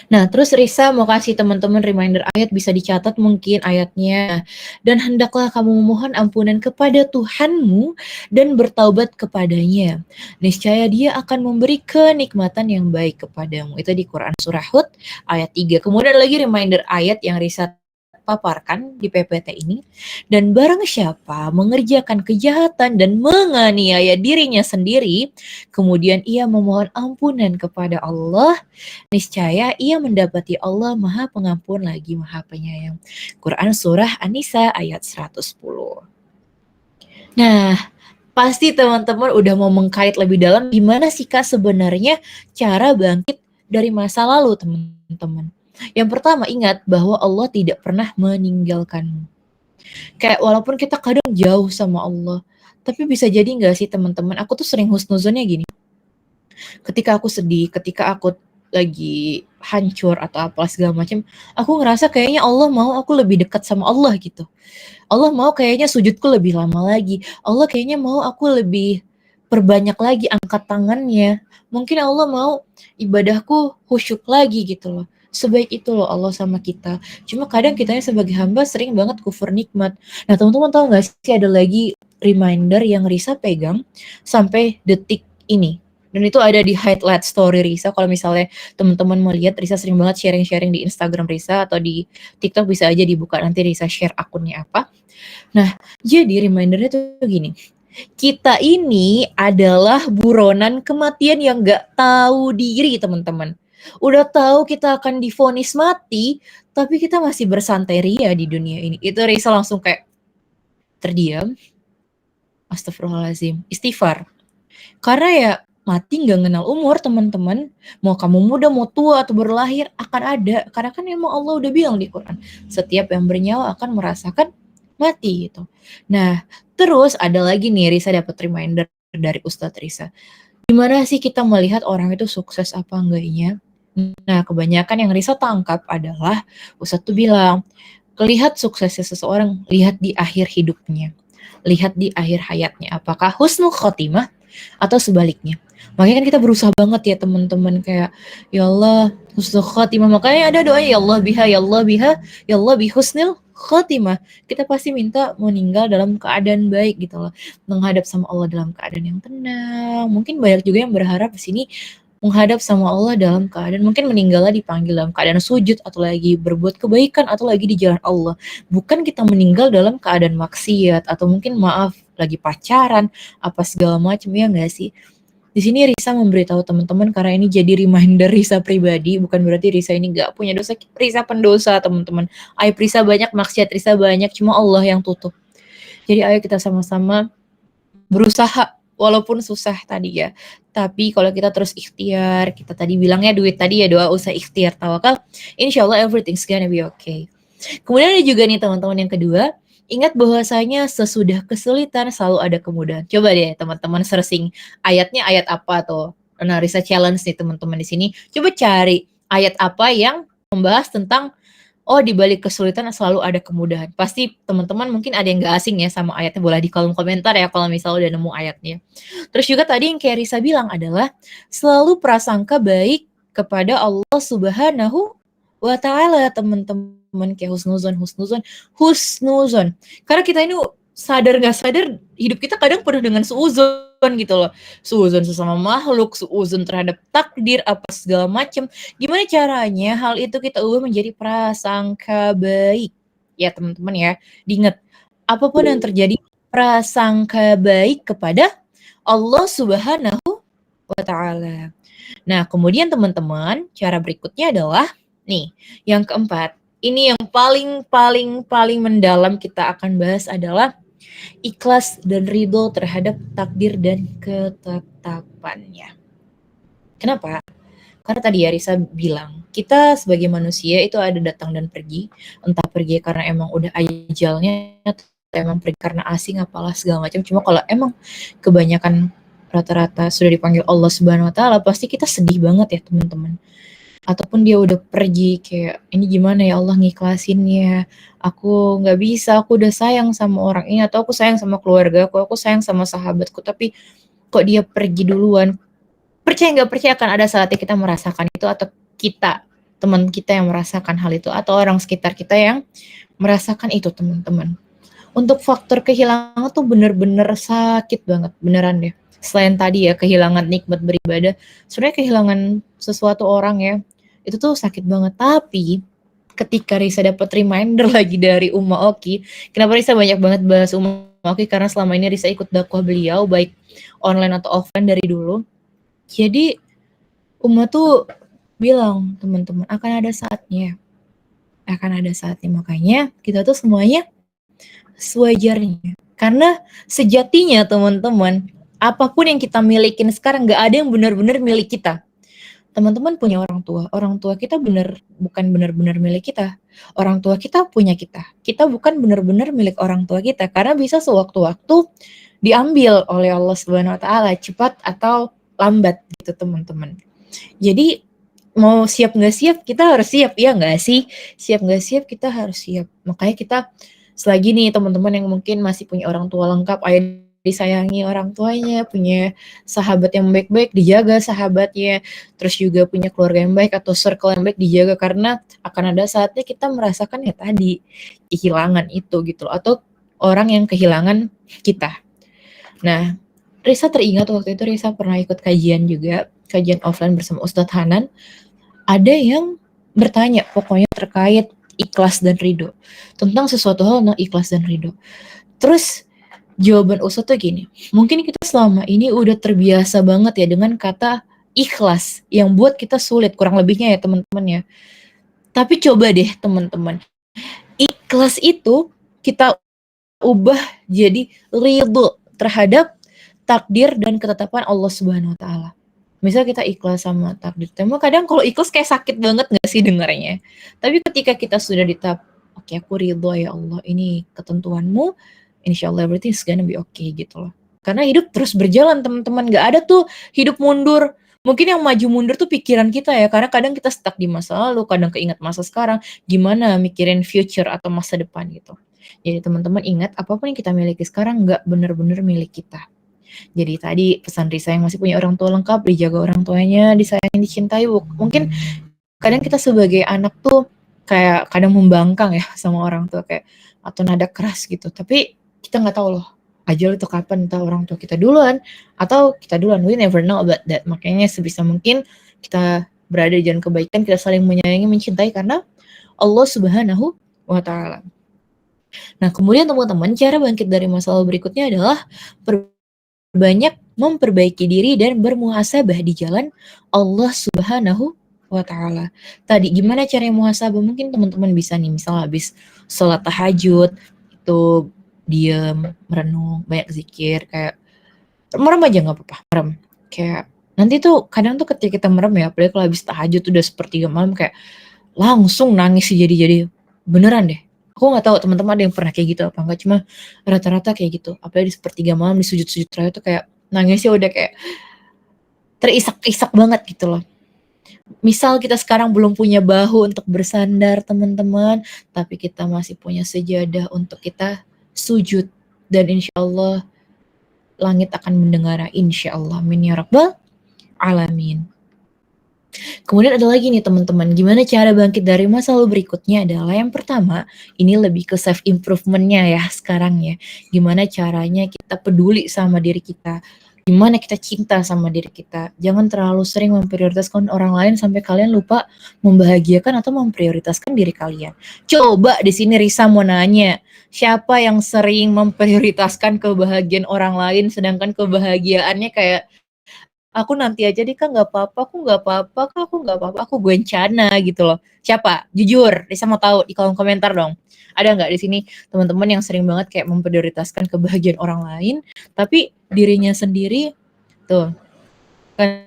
Speaker 2: Nah, terus Risa mau kasih teman-teman reminder ayat, bisa dicatat mungkin ayatnya. Dan hendaklah kamu memohon ampunan kepada Tuhanmu dan bertaubat kepadanya. Niscaya Dia akan memberi kenikmatan yang baik kepadamu. Itu di Quran Surah Hud ayat 3. Kemudian lagi reminder ayat yang Risa paparkan di PPT ini. Dan barang siapa mengerjakan kejahatan dan menganiaya dirinya sendiri, kemudian ia memohon ampunan kepada Allah, niscaya ia mendapati Allah Maha Pengampun lagi Maha Penyayang. Quran Surah An-Nisa ayat 110. Nah, pasti teman-teman udah mau mengkait lebih dalam gimana sih Kak sebenarnya cara bangkit dari masa lalu teman-teman. Yang pertama, ingat bahwa Allah tidak pernah meninggalkanmu. Kayak walaupun kita kadang jauh sama Allah, tapi bisa jadi nggak sih teman-teman, aku tuh sering husnuzonnya gini. Ketika aku sedih, ketika aku lagi hancur atau apa segala macam, aku ngerasa kayaknya Allah mau aku lebih dekat sama Allah gitu. Allah mau kayaknya sujudku lebih lama lagi. Allah kayaknya mau aku lebih perbanyak lagi angkat tangannya. Mungkin Allah mau ibadahku khusyuk lagi gitu loh. Sebaik itu loh Allah sama kita. Cuma kadang kitanya sebagai hamba sering banget kufur nikmat. Nah teman-teman tahu gak sih ada lagi reminder yang Risa pegang sampai detik ini. Dan itu ada di highlight story Risa. Kalau misalnya teman-teman mau lihat, Risa sering banget sharing-sharing di Instagram Risa atau di TikTok, bisa aja dibuka nanti Risa share akunnya apa. Nah, jadi remindernya tuh gini. Kita ini adalah buronan kematian yang gak tahu diri, teman-teman. Udah tahu kita akan divonis mati, tapi kita masih bersantai ria di dunia ini. Itu Risa langsung kayak terdiam, astagfirullahalazim, istighfar. Karena ya mati nggak kenal umur teman-teman. Mau kamu muda, mau tua atau berlahir akan ada. Karena kan emang Allah udah bilang di Quran, setiap yang bernyawa akan merasakan mati gitu. Nah, terus ada lagi nih Risa dapat reminder dari Ustadz Risa. Gimana sih kita melihat orang itu sukses apa enggaknya? Nah, kebanyakan yang Risa tangkap adalah Ustadz tuh bilang, lihat suksesnya seseorang, lihat di akhir hidupnya. Lihat di akhir hayatnya. Apakah husnul khotimah atau sebaliknya. Makanya kan kita berusaha banget ya teman-teman, kayak ya Allah husnul khotimah. Makanya ada doa ya Allah biha, ya Allah biha, ya Allah bi husnul khotimah. Kita pasti minta meninggal dalam keadaan baik gitu loh. Menghadap sama Allah dalam keadaan yang tenang. Mungkin banyak juga yang berharap di sini menghadap sama Allah dalam keadaan mungkin meninggalnya dipanggil dalam keadaan sujud atau lagi berbuat kebaikan atau lagi di jalan Allah. Bukan kita meninggal dalam keadaan maksiat atau mungkin maaf lagi pacaran apa segala macam, ya enggak sih? Di sini Risa memberitahu teman-teman karena ini jadi reminder Risa pribadi, bukan berarti Risa ini nggak punya dosa. Risa pendosa teman-teman. Aib Risa banyak, maksiat Risa banyak, cuma Allah yang tutup. Jadi ayo kita sama-sama berusaha walaupun susah tadi ya. Tapi kalau kita terus ikhtiar, kita tadi bilangnya duit tadi ya, doa usah ikhtiar tawakal, insyaallah everything's gonna be okay. Kemudian ada juga nih teman-teman yang kedua, ingat bahwasanya sesudah kesulitan selalu ada kemudahan. Coba deh teman-teman searching ayatnya ayat apa tuh. Nah, Risa challenge nih teman-teman di sini. Coba cari ayat apa yang membahas tentang oh di balik kesulitan selalu ada kemudahan. Pasti teman-teman mungkin ada yang gak asing ya sama ayatnya, boleh di kolom komentar ya kalau misalnya udah nemu ayatnya. Terus juga tadi yang kayak Risa bilang adalah selalu prasangka baik kepada Allah Subhanahu wa ta'ala teman-teman, kayak husnuzon. Karena kita ini sadar gak sadar hidup kita kadang penuh dengan suuzon gitu loh. Suuzon sesama makhluk, suuzon terhadap takdir apa segala macam. Gimana caranya hal itu kita ubah menjadi prasangka baik? Ya teman-teman ya, diingat apapun yang terjadi prasangka baik kepada Allah Subhanahu wa ta'ala. Nah, kemudian teman-teman, cara berikutnya adalah nih, yang keempat. Ini yang paling mendalam kita akan bahas adalah ikhlas dan ridho terhadap takdir dan ketetapannya. Kenapa? Karena tadi ya Risa bilang, kita sebagai manusia itu ada datang dan pergi. Entah pergi karena emang udah ajalnya, atau emang pergi karena asing apalah segala macam. Cuma kalau emang kebanyakan rata-rata sudah dipanggil Allah Subhanahu wa ta'ala, pasti kita sedih banget ya teman-teman. Ataupun dia udah pergi, kayak ini gimana ya Allah ngiklasinnya, aku nggak bisa, aku udah sayang sama orang ini, atau aku sayang sama keluarga aku sayang sama sahabatku, tapi kok dia pergi duluan. Percaya nggak percaya akan ada saatnya kita merasakan itu, atau kita, teman kita yang merasakan hal itu, atau orang sekitar kita yang merasakan itu teman-teman. Untuk faktor kehilangan tuh bener-bener sakit banget, beneran deh. Selain tadi ya kehilangan nikmat beribadah, sebenarnya kehilangan sesuatu orang ya, itu tuh sakit banget. Tapi ketika Risa dapat reminder lagi dari Umma Oki, kenapa Risa banyak banget bahas Umma Oki, karena selama ini Risa ikut dakwah beliau baik online atau offline dari dulu. Jadi Umma tuh bilang, teman-teman, akan ada saatnya, makanya kita tuh semuanya sewajarnya. Karena sejatinya teman-teman, apapun yang kita milikin sekarang gak ada yang benar-benar milik kita. Teman-teman punya orang tua kita bukan benar-benar milik kita. Orang tua kita punya kita bukan benar-benar milik orang tua kita, karena bisa sewaktu-waktu diambil oleh Allah Subhanahu wa ta'ala, cepat atau lambat gitu teman-teman. Jadi mau siap nggak siap, kita harus siap, ya nggak sih? Siap nggak siap, kita harus siap. Makanya kita selagi nih teman-teman yang mungkin masih punya orang tua lengkap, ayo disayangi orang tuanya, punya sahabat yang baik-baik, dijaga sahabatnya, terus juga punya keluarga yang baik atau circle yang baik, dijaga, karena akan ada saatnya kita merasakan ya tadi, kehilangan itu gitu loh, atau orang yang kehilangan kita. Nah, Risa teringat waktu itu Risa pernah ikut kajian juga, kajian offline bersama Ustadz Hanan. Ada yang bertanya pokoknya terkait ikhlas dan ridho, tentang sesuatu hal tentang ikhlas dan ridho. Terus jawaban Ustadz tuh gini, mungkin kita selama ini udah terbiasa banget ya dengan kata ikhlas yang buat kita sulit, kurang lebihnya ya teman-teman ya. Tapi coba deh teman-teman, ikhlas itu kita ubah jadi ridho terhadap takdir dan ketetapan Allah Subhanahu wa taala. Misal kita ikhlas sama takdir. Tapi kadang kalau ikhlas kayak sakit banget gak sih dengarnya? Tapi ketika kita sudah di tahap, oke aku ridho ya Allah, ini ketentuanmu, insya Allah everything is gonna be okay gitu loh. Karena hidup terus berjalan teman-teman, gak ada tuh hidup mundur. Mungkin yang maju mundur tuh pikiran kita ya, karena kadang kita stuck di masa lalu, kadang keinget masa sekarang, gimana mikirin future atau masa depan gitu. Jadi teman-teman ingat, apapun yang kita miliki sekarang gak bener-bener milik kita. Jadi tadi pesan Risa yang masih punya orang tua lengkap, dijaga orang tuanya, disayang, dicintai. Mungkin kadang kita sebagai anak tuh kayak kadang membangkang ya sama orang tua kayak atau nada keras gitu. Tapi kita nggak tahu loh ajal itu kapan, entah orang tua kita duluan atau kita duluan. We never know about that. Makanya sebisa mungkin kita berada di jalan kebaikan, kita saling menyayangi, mencintai karena Allah Subhanahu wa taala. Nah, kemudian teman-teman, cara bangkit dari masalah berikutnya adalah banyak memperbaiki diri dan bermuhasabah di jalan Allah Subhanahu wa taala. Tadi gimana cara muhasabah? Mungkin teman-teman bisa nih, misal habis sholat tahajud itu diam, merenung, banyak zikir, kayak merem aja nggak apa-apa, merem. Kayak nanti tuh kadang tuh ketika kita merem ya, apalagi kalau habis tahajud udah 1/3 malam kayak langsung nangis sih jadi beneran deh. Aku nggak tahu teman-teman ada yang pernah kayak gitu apa enggak, cuma rata-rata kayak gitu. Apalagi di 1/3 malam di sujud-sujud terakhir tuh kayak nangisnya udah kayak terisak-isak banget gitu loh. Misal kita sekarang belum punya bahu untuk bersandar teman-teman, tapi kita masih punya sejadah untuk kita sujud dan insya Allah langit akan mendengar, insya Allah, amin ya rabbal alamin. Kemudian ada lagi nih teman-teman, gimana cara bangkit dari masalah berikutnya adalah yang pertama, ini lebih ke self improvementnya ya sekarang ya. Gimana caranya kita peduli sama diri kita, gimana kita cinta sama diri kita. Jangan terlalu sering memprioritaskan orang lain sampai kalian lupa membahagiakan atau memprioritaskan diri kalian. Coba di sini Risa mau nanya, siapa yang sering memprioritaskan kebahagiaan orang lain sedangkan kebahagiaannya kayak aku nanti aja deh Kak, nggak apa-apa, aku nggak apa-apa, Kak, aku nggak apa-apa, aku Gwencana gitu loh. Siapa? Jujur, Risa mau tahu di kolom komentar dong. Ada nggak di sini teman-teman yang sering banget kayak memprioritaskan kebahagiaan orang lain, tapi dirinya sendiri tuh kan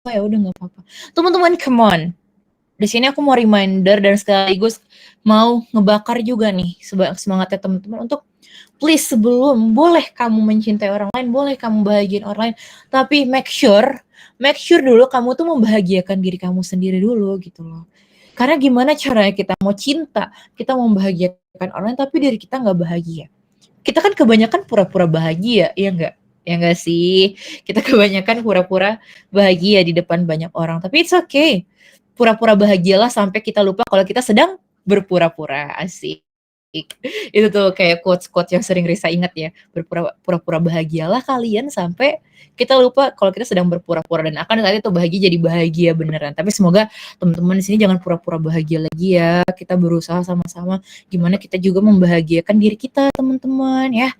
Speaker 2: ya udah nggak apa-apa. Teman-teman, come on. Di sini aku mau reminder dan sekaligus mau ngebakar juga nih semangatnya teman-teman untuk please sebelum boleh kamu mencintai orang lain, boleh kamu bahagiain orang lain, tapi make sure dulu kamu tuh membahagiakan diri kamu sendiri dulu gitu loh. Karena gimana caranya kita mau cinta, kita mau membahagiakan orang lain tapi diri kita nggak bahagia. Kita kan kebanyakan pura-pura bahagia, ya enggak? Ya enggak sih? Kita kebanyakan pura-pura bahagia di depan banyak orang, tapi it's okay. Pura-pura bahagialah sampai kita lupa kalau kita sedang berpura-pura, asik. Itu tuh kayak quotes-quotes yang sering Risa ingat ya, pura-pura bahagialah kalian sampai kita lupa kalau kita sedang berpura-pura dan akan saat itu bahagia jadi bahagia beneran. Tapi semoga teman-teman di sini jangan pura-pura bahagia lagi ya. Kita berusaha sama-sama gimana kita juga membahagiakan diri kita, teman-teman ya.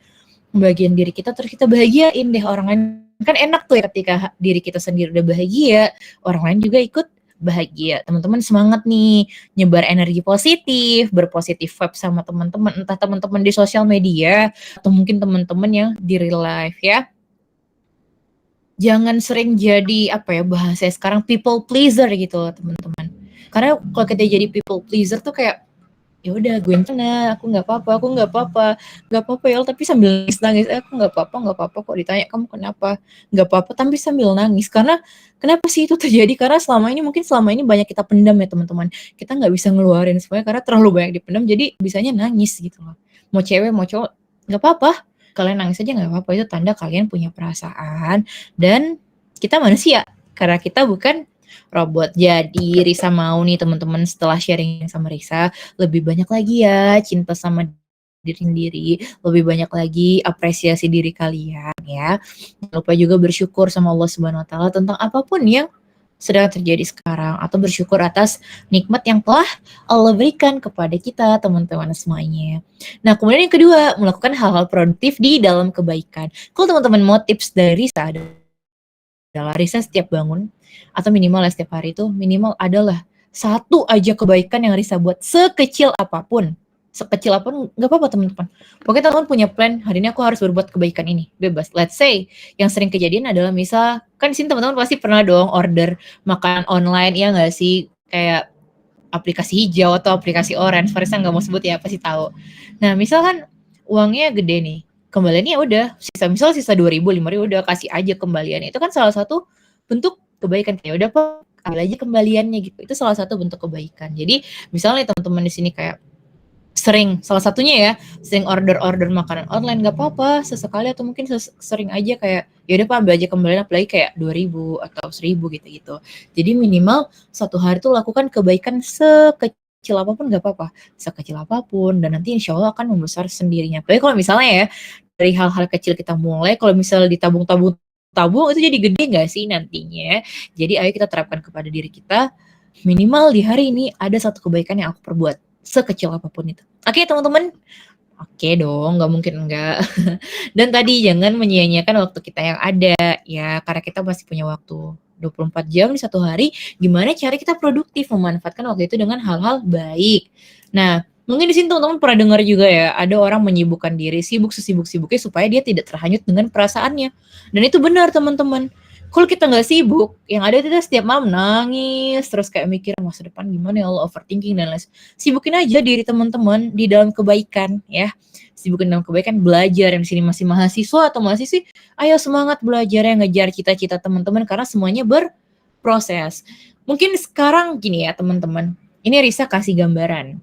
Speaker 2: Membahagiakan diri kita terus kita bahagiain deh orang lain. Kan enak tuh ya ketika diri kita sendiri udah bahagia, orang lain juga ikut bahagia. Teman-teman semangat nih, nyebar energi positif, berpositif vibe sama teman-teman, entah teman-teman di sosial media atau mungkin teman-teman yang di real life ya. Jangan sering jadi apa ya bahasanya sekarang people pleaser gitu loh teman-teman. Karena kalau kita jadi people pleaser tuh kayak ya udah gue kena, aku nggak apa-apa ya, tapi sambil nangis, aku nggak apa-apa kok ditanya kamu kenapa, nggak apa-apa tapi sambil nangis. Karena kenapa sih itu terjadi? Karena selama ini banyak kita pendam ya teman-teman, kita nggak bisa ngeluarin semuanya karena terlalu banyak dipendam, jadi bisanya nangis gitu loh. Mau cewek mau cowok nggak apa-apa, kalian nangis aja nggak apa-apa, itu tanda kalian punya perasaan dan kita manusia, karena kita bukan robot. Jadi Risa mau nih teman-teman setelah sharing sama Risa lebih banyak lagi ya cinta sama diri sendiri, lebih banyak lagi apresiasi diri kalian ya. Jangan lupa juga bersyukur sama Allah Subhanahu wa taala tentang apapun yang sedang terjadi sekarang, atau bersyukur atas nikmat yang telah Allah berikan kepada kita, teman-teman semuanya. Nah, kemudian yang kedua, melakukan hal-hal produktif di dalam kebaikan. Kalau teman-teman mau tips dari Risa adalah Risa setiap bangun, atau minimal ya setiap hari itu, minimal adalah satu aja kebaikan yang Risa buat, sekecil apapun. Sekecil apapun, nggak apa-apa teman-teman. Pokoknya teman-teman punya plan, hari ini aku harus berbuat kebaikan ini, bebas. Let's say, yang sering kejadian adalah misal, kan di sini teman-teman pasti pernah dong order makanan online, ya nggak sih? Kayak aplikasi hijau atau aplikasi orange, Farisa nggak mau sebut ya, pasti tahu. Nah, misalkan uangnya gede nih, kembaliannya udah, misal sisa 2.000, 5.000 udah kasih aja kembaliannya. Itu kan salah satu bentuk kebaikan, kayak udah Pak, ambil aja kembaliannya gitu. Itu salah satu bentuk kebaikan. Jadi, misalnya teman-teman di sini kayak salah satunya ya, sering order makanan online, nggak apa-apa, sesekali atau mungkin sering aja kayak, ya udah Pak ambil aja kembalian, apalagi kayak 2.000 atau 1.000 gitu-gitu. Jadi minimal satu hari tuh lakukan kebaikan sekecil apapun nggak apa-apa, sekecil apapun, dan nanti insya Allah akan membesar sendirinya. Tapi kalau misalnya ya, dari hal-hal kecil kita mulai, kalau misalnya ditabung itu jadi gede nggak sih nantinya? Jadi ayo kita terapkan kepada diri kita, minimal di hari ini ada satu kebaikan yang aku perbuat, sekecil apapun itu. Oke teman-teman? Oke dong, nggak mungkin enggak. Dan tadi jangan menyia-nyiakan waktu kita yang ada, ya karena kita masih punya waktu 24 jam di satu hari, gimana cara kita produktif memanfaatkan waktu itu dengan hal-hal baik. Nah, mungkin di sini teman-teman pernah dengar juga ya, ada orang menyibukkan diri, sibuk sesibuk-sibuknya supaya dia tidak terhanyut dengan perasaannya. Dan itu benar teman-teman. Kalau kita nggak sibuk, yang ada kita setiap malam nangis, terus kayak mikir masa depan gimana ya Allah, overthinking dan lain. Sibukin aja diri teman-teman di dalam kebaikan ya. Sibukin dalam kebaikan, belajar. Yang di sini masih mahasiswa atau mahasiswi, ayo semangat belajar ya, ngejar cita-cita teman-teman karena semuanya berproses. Mungkin sekarang gini ya teman-teman. Ini Risa kasih gambaran.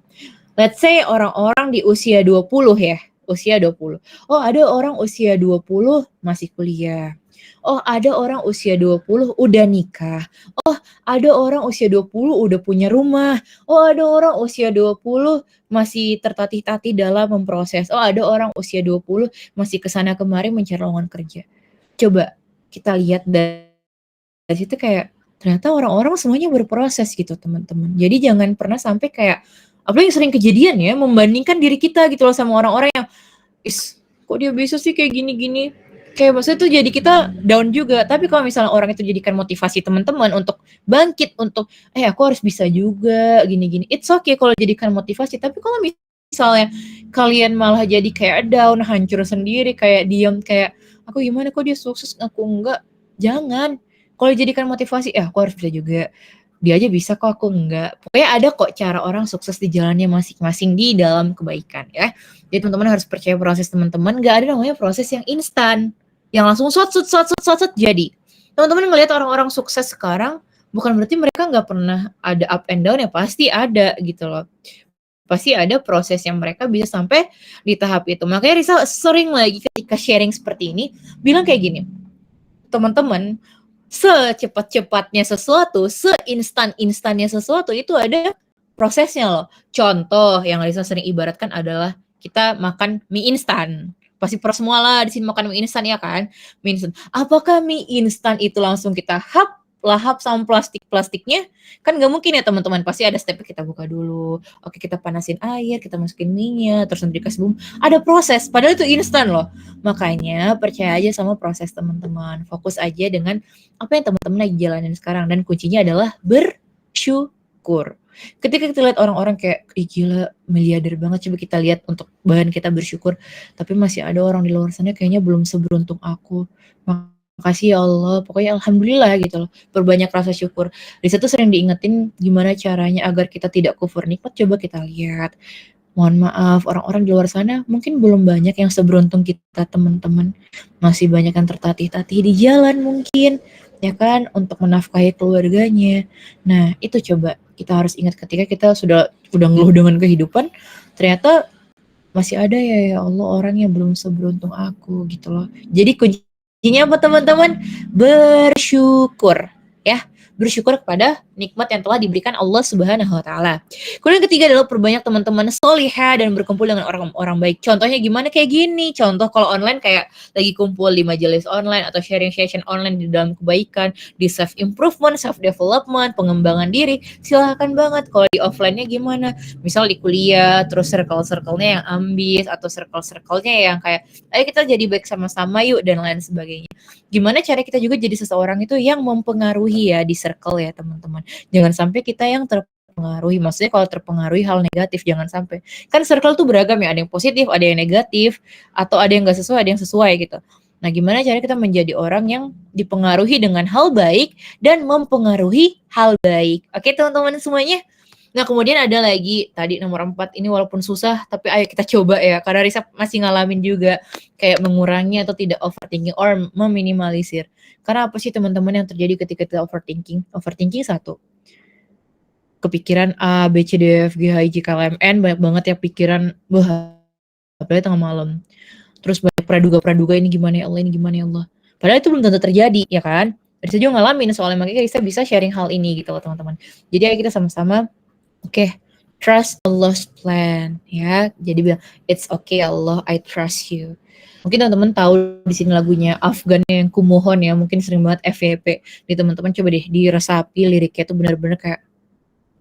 Speaker 2: Let's say orang-orang di usia 20 ya, usia 20. Oh, ada orang usia 20 masih kuliah. Oh, ada orang usia 20 udah nikah. Oh, ada orang usia 20 udah punya rumah. Oh, ada orang usia 20 masih tertatih-tatih dalam memproses. Oh, ada orang usia 20 masih kesana kemari mencari lowongan kerja. Coba kita lihat dari situ kayak ternyata orang-orang semuanya berproses gitu teman-teman. Jadi jangan pernah sampai kayak, apalagi yang sering kejadian ya, membandingkan diri kita gitu loh sama orang-orang yang, kok dia bisa sih kayak gini-gini. Kayak maksudnya tuh jadi kita down juga. Tapi kalau misalnya orang itu jadikan motivasi teman-teman untuk bangkit, untuk aku harus bisa juga gini-gini. It's okay kalau jadikan motivasi. Tapi kalau misalnya kalian malah jadi kayak down, hancur sendiri, kayak diam, kayak aku gimana kok dia sukses aku enggak. Jangan. Kalau jadikan motivasi, aku harus bisa juga. Dia aja bisa kok, aku enggak. Pokoknya ada kok cara orang sukses di jalannya masing-masing di dalam kebaikan ya. Jadi teman-teman harus percaya proses teman-teman. Gak ada namanya proses yang instan, yang langsung sot jadi. Teman-teman ngelihat orang-orang sukses sekarang, bukan berarti mereka nggak pernah ada up and down ya, pasti ada gitu loh. Pasti ada proses yang mereka bisa sampai di tahap itu. Makanya Risa sering lagi ketika sharing seperti ini, bilang kayak gini, teman-teman, secepat-cepatnya sesuatu, seinstan-instannya sesuatu, itu ada prosesnya loh. Contoh yang Risa sering ibaratkan adalah kita makan mie instan. Pasti per semua lah di sini makan mie instan ya kan? Mie instan. Apakah mie instan itu langsung kita lahap sama plastiknya? Kan nggak mungkin ya teman-teman. Pasti ada step kita buka dulu. Oke, kita panasin air, kita masukin mie-nya, terus nanti dikasih bumbu. Ada proses, padahal itu instan loh. Makanya percaya aja sama proses teman-teman. Fokus aja dengan apa yang teman-teman lagi jalanin sekarang. Dan kuncinya adalah bersyukur. Ketika kita lihat orang-orang kayak, gila miliarder banget, coba kita lihat untuk bahan kita bersyukur, tapi masih ada orang di luar sana kayaknya belum seberuntung aku. Makasih ya Allah, pokoknya alhamdulillah gitu loh. Perbanyak rasa syukur. Di situ sering diingetin gimana caranya agar kita tidak kufur nikmat, coba kita lihat. Mohon maaf, orang-orang di luar sana mungkin belum banyak yang seberuntung kita teman-teman. Masih banyak yang tertatih-tatih di jalan mungkin, ya kan, untuk menafkahi keluarganya. Nah, itu coba kita harus ingat ketika kita udah ngeluh dengan kehidupan, ternyata masih ada ya Allah orang yang belum seberuntung aku gitu loh. Jadi kuncinya apa teman-teman? Bersyukur ya. Bersyukur kepada nikmat yang telah diberikan Allah Subhanahu wa taala. Kemudian ketiga adalah perbanyak teman-teman solihah dan berkumpul dengan orang-orang baik. Contohnya gimana? Kayak gini. Contoh kalau online kayak lagi kumpul di majelis online atau sharing session online di dalam kebaikan, di self improvement, self development, pengembangan diri. Silahkan banget. Kalau di offline-nya gimana? Misal di kuliah, terus circle-circle-nya yang ambis atau circle-circle-nya yang kayak ayo kita jadi baik sama-sama yuk dan lain sebagainya. Gimana cara kita juga jadi seseorang itu yang mempengaruhi ya di circle ya teman-teman. Jangan sampai kita yang terpengaruhi. Maksudnya kalau terpengaruhi hal negatif jangan sampai. Kan circle tuh beragam ya, ada yang positif, ada yang negatif, atau ada yang nggak sesuai, ada yang sesuai gitu. Nah, gimana cara kita menjadi orang yang dipengaruhi dengan hal baik dan mempengaruhi hal baik. Oke, teman-teman semuanya. Nah, kemudian ada lagi tadi nomor 4 ini walaupun susah tapi ayo kita coba ya karena Risa masih ngalamin juga kayak mengurangi atau tidak overthinking or meminimalisir. Karena apa sih teman-teman yang terjadi ketika kita overthinking? Overthinking satu, kepikiran A, B, C, D, F, G, H, I, J, K, L, M, N, banyak banget ya pikiran, wah, apalagi tengah malam. Terus banyak praduga-praduga ini gimana ya Allah, ini gimana ya Allah. Padahal itu belum tentu terjadi, ya kan? Risa juga ngalamin soalnya, makanya Risa bisa sharing hal ini gitu loh teman-teman. Jadi ayo kita sama-sama, oke, trust Allah's plan, ya. Jadi bilang, it's okay Allah, I trust you. Mungkin teman-teman tahu di sini lagunya Afgan yang kumohon ya, mungkin sering banget FYP. Di teman-teman coba deh diresapi liriknya tuh benar-benar kayak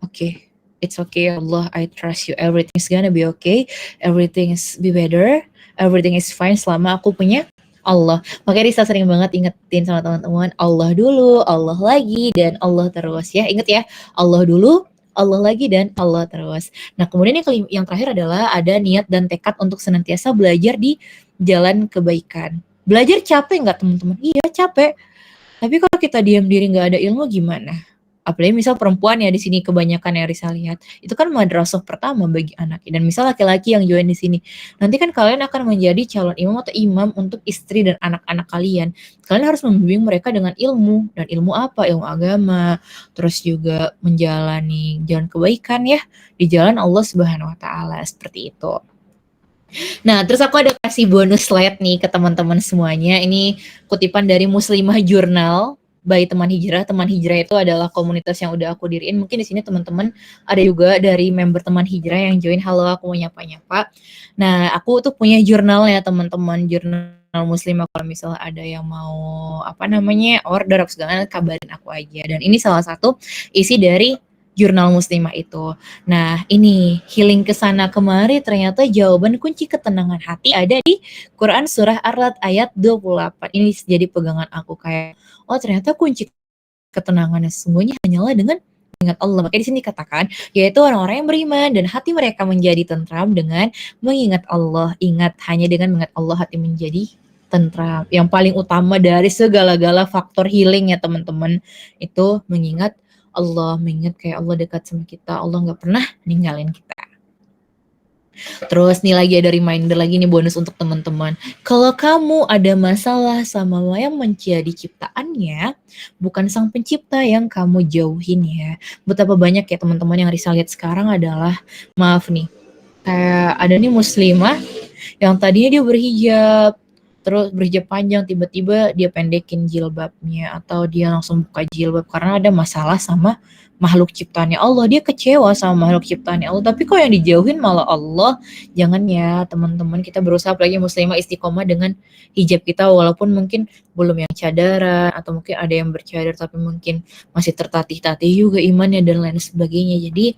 Speaker 2: okay, it's okay Allah, I trust you. Everything's gonna be okay. Everything is be better. Everything is fine selama aku punya Allah. Makanya Risa sering banget ingetin sama teman-teman, Allah dulu, Allah lagi, dan Allah terus ya. Ingat ya, Allah dulu, Allah lagi, dan Allah terus. Nah, kemudian yang terakhir adalah ada niat dan tekad untuk senantiasa belajar di jalan kebaikan. Belajar capek nggak teman-teman? Iya capek. Tapi kalau kita diam diri nggak ada ilmu gimana? Apalagi misal perempuan ya di sini kebanyakan yang Risa lihat itu kan madrasah pertama bagi anak, dan misal laki-laki yang join di sini nanti kan kalian akan menjadi calon imam atau imam untuk istri dan anak-anak kalian. Kalian harus membimbing mereka dengan ilmu, dan ilmu apa? Ilmu agama, terus juga menjalani jalan kebaikan ya di jalan Allah Subhanahu wa taala seperti itu. Nah, terus aku ada kasih bonus slide nih ke teman-teman semuanya. Ini kutipan dari Muslimah Journal by Teman Hijrah. Teman Hijrah itu adalah komunitas yang udah aku diriin. Mungkin di sini teman-teman ada juga dari member Teman Hijrah yang join. Halo, aku mau nyapa-nyapa. Nah, aku tuh punya jurnal ya teman-teman, jurnal Muslimah. Kalau misalnya ada yang mau order apa segala, kabarin aku aja. Dan ini salah satu isi dari jurnal Muslimah itu. Nah, ini healing kesana kemari ternyata jawaban kunci ketenangan hati ada di Quran surah Ar-Ra'd ayat 28. Ini jadi pegangan aku kayak, oh ternyata kunci ketenangannya sesungguhnya hanyalah dengan mengingat Allah. Makanya di sini dikatakan, yaitu orang-orang yang beriman dan hati mereka menjadi tentram dengan mengingat Allah. Ingat, hanya dengan mengingat Allah hati menjadi tentram. Yang paling utama dari segala-gala faktor healing ya teman-teman, itu mengingat Allah, mengingat kayak Allah dekat sama kita, Allah nggak pernah ninggalin kita. Terus nih lagi ada reminder lagi nih bonus untuk teman-teman. Kalau kamu ada masalah sama yang menjadi ciptaannya, bukan sang pencipta yang kamu jauhin ya. Betapa banyak ya teman-teman yang Risa lihat sekarang adalah, maaf nih, kayak ada nih muslimah yang tadinya dia berhijab, terus berhijab panjang, tiba-tiba dia pendekin jilbabnya atau dia langsung buka jilbab karena ada masalah sama makhluk ciptaannya Allah. Dia kecewa sama makhluk ciptaannya Allah, tapi kok yang dijauhin malah Allah. Jangan ya teman-teman, kita berusaha apalagi muslimah istiqomah dengan hijab kita, walaupun mungkin belum yang cadaran atau mungkin ada yang bercadar tapi mungkin masih tertatih-tatih juga imannya dan lain sebagainya. Jadi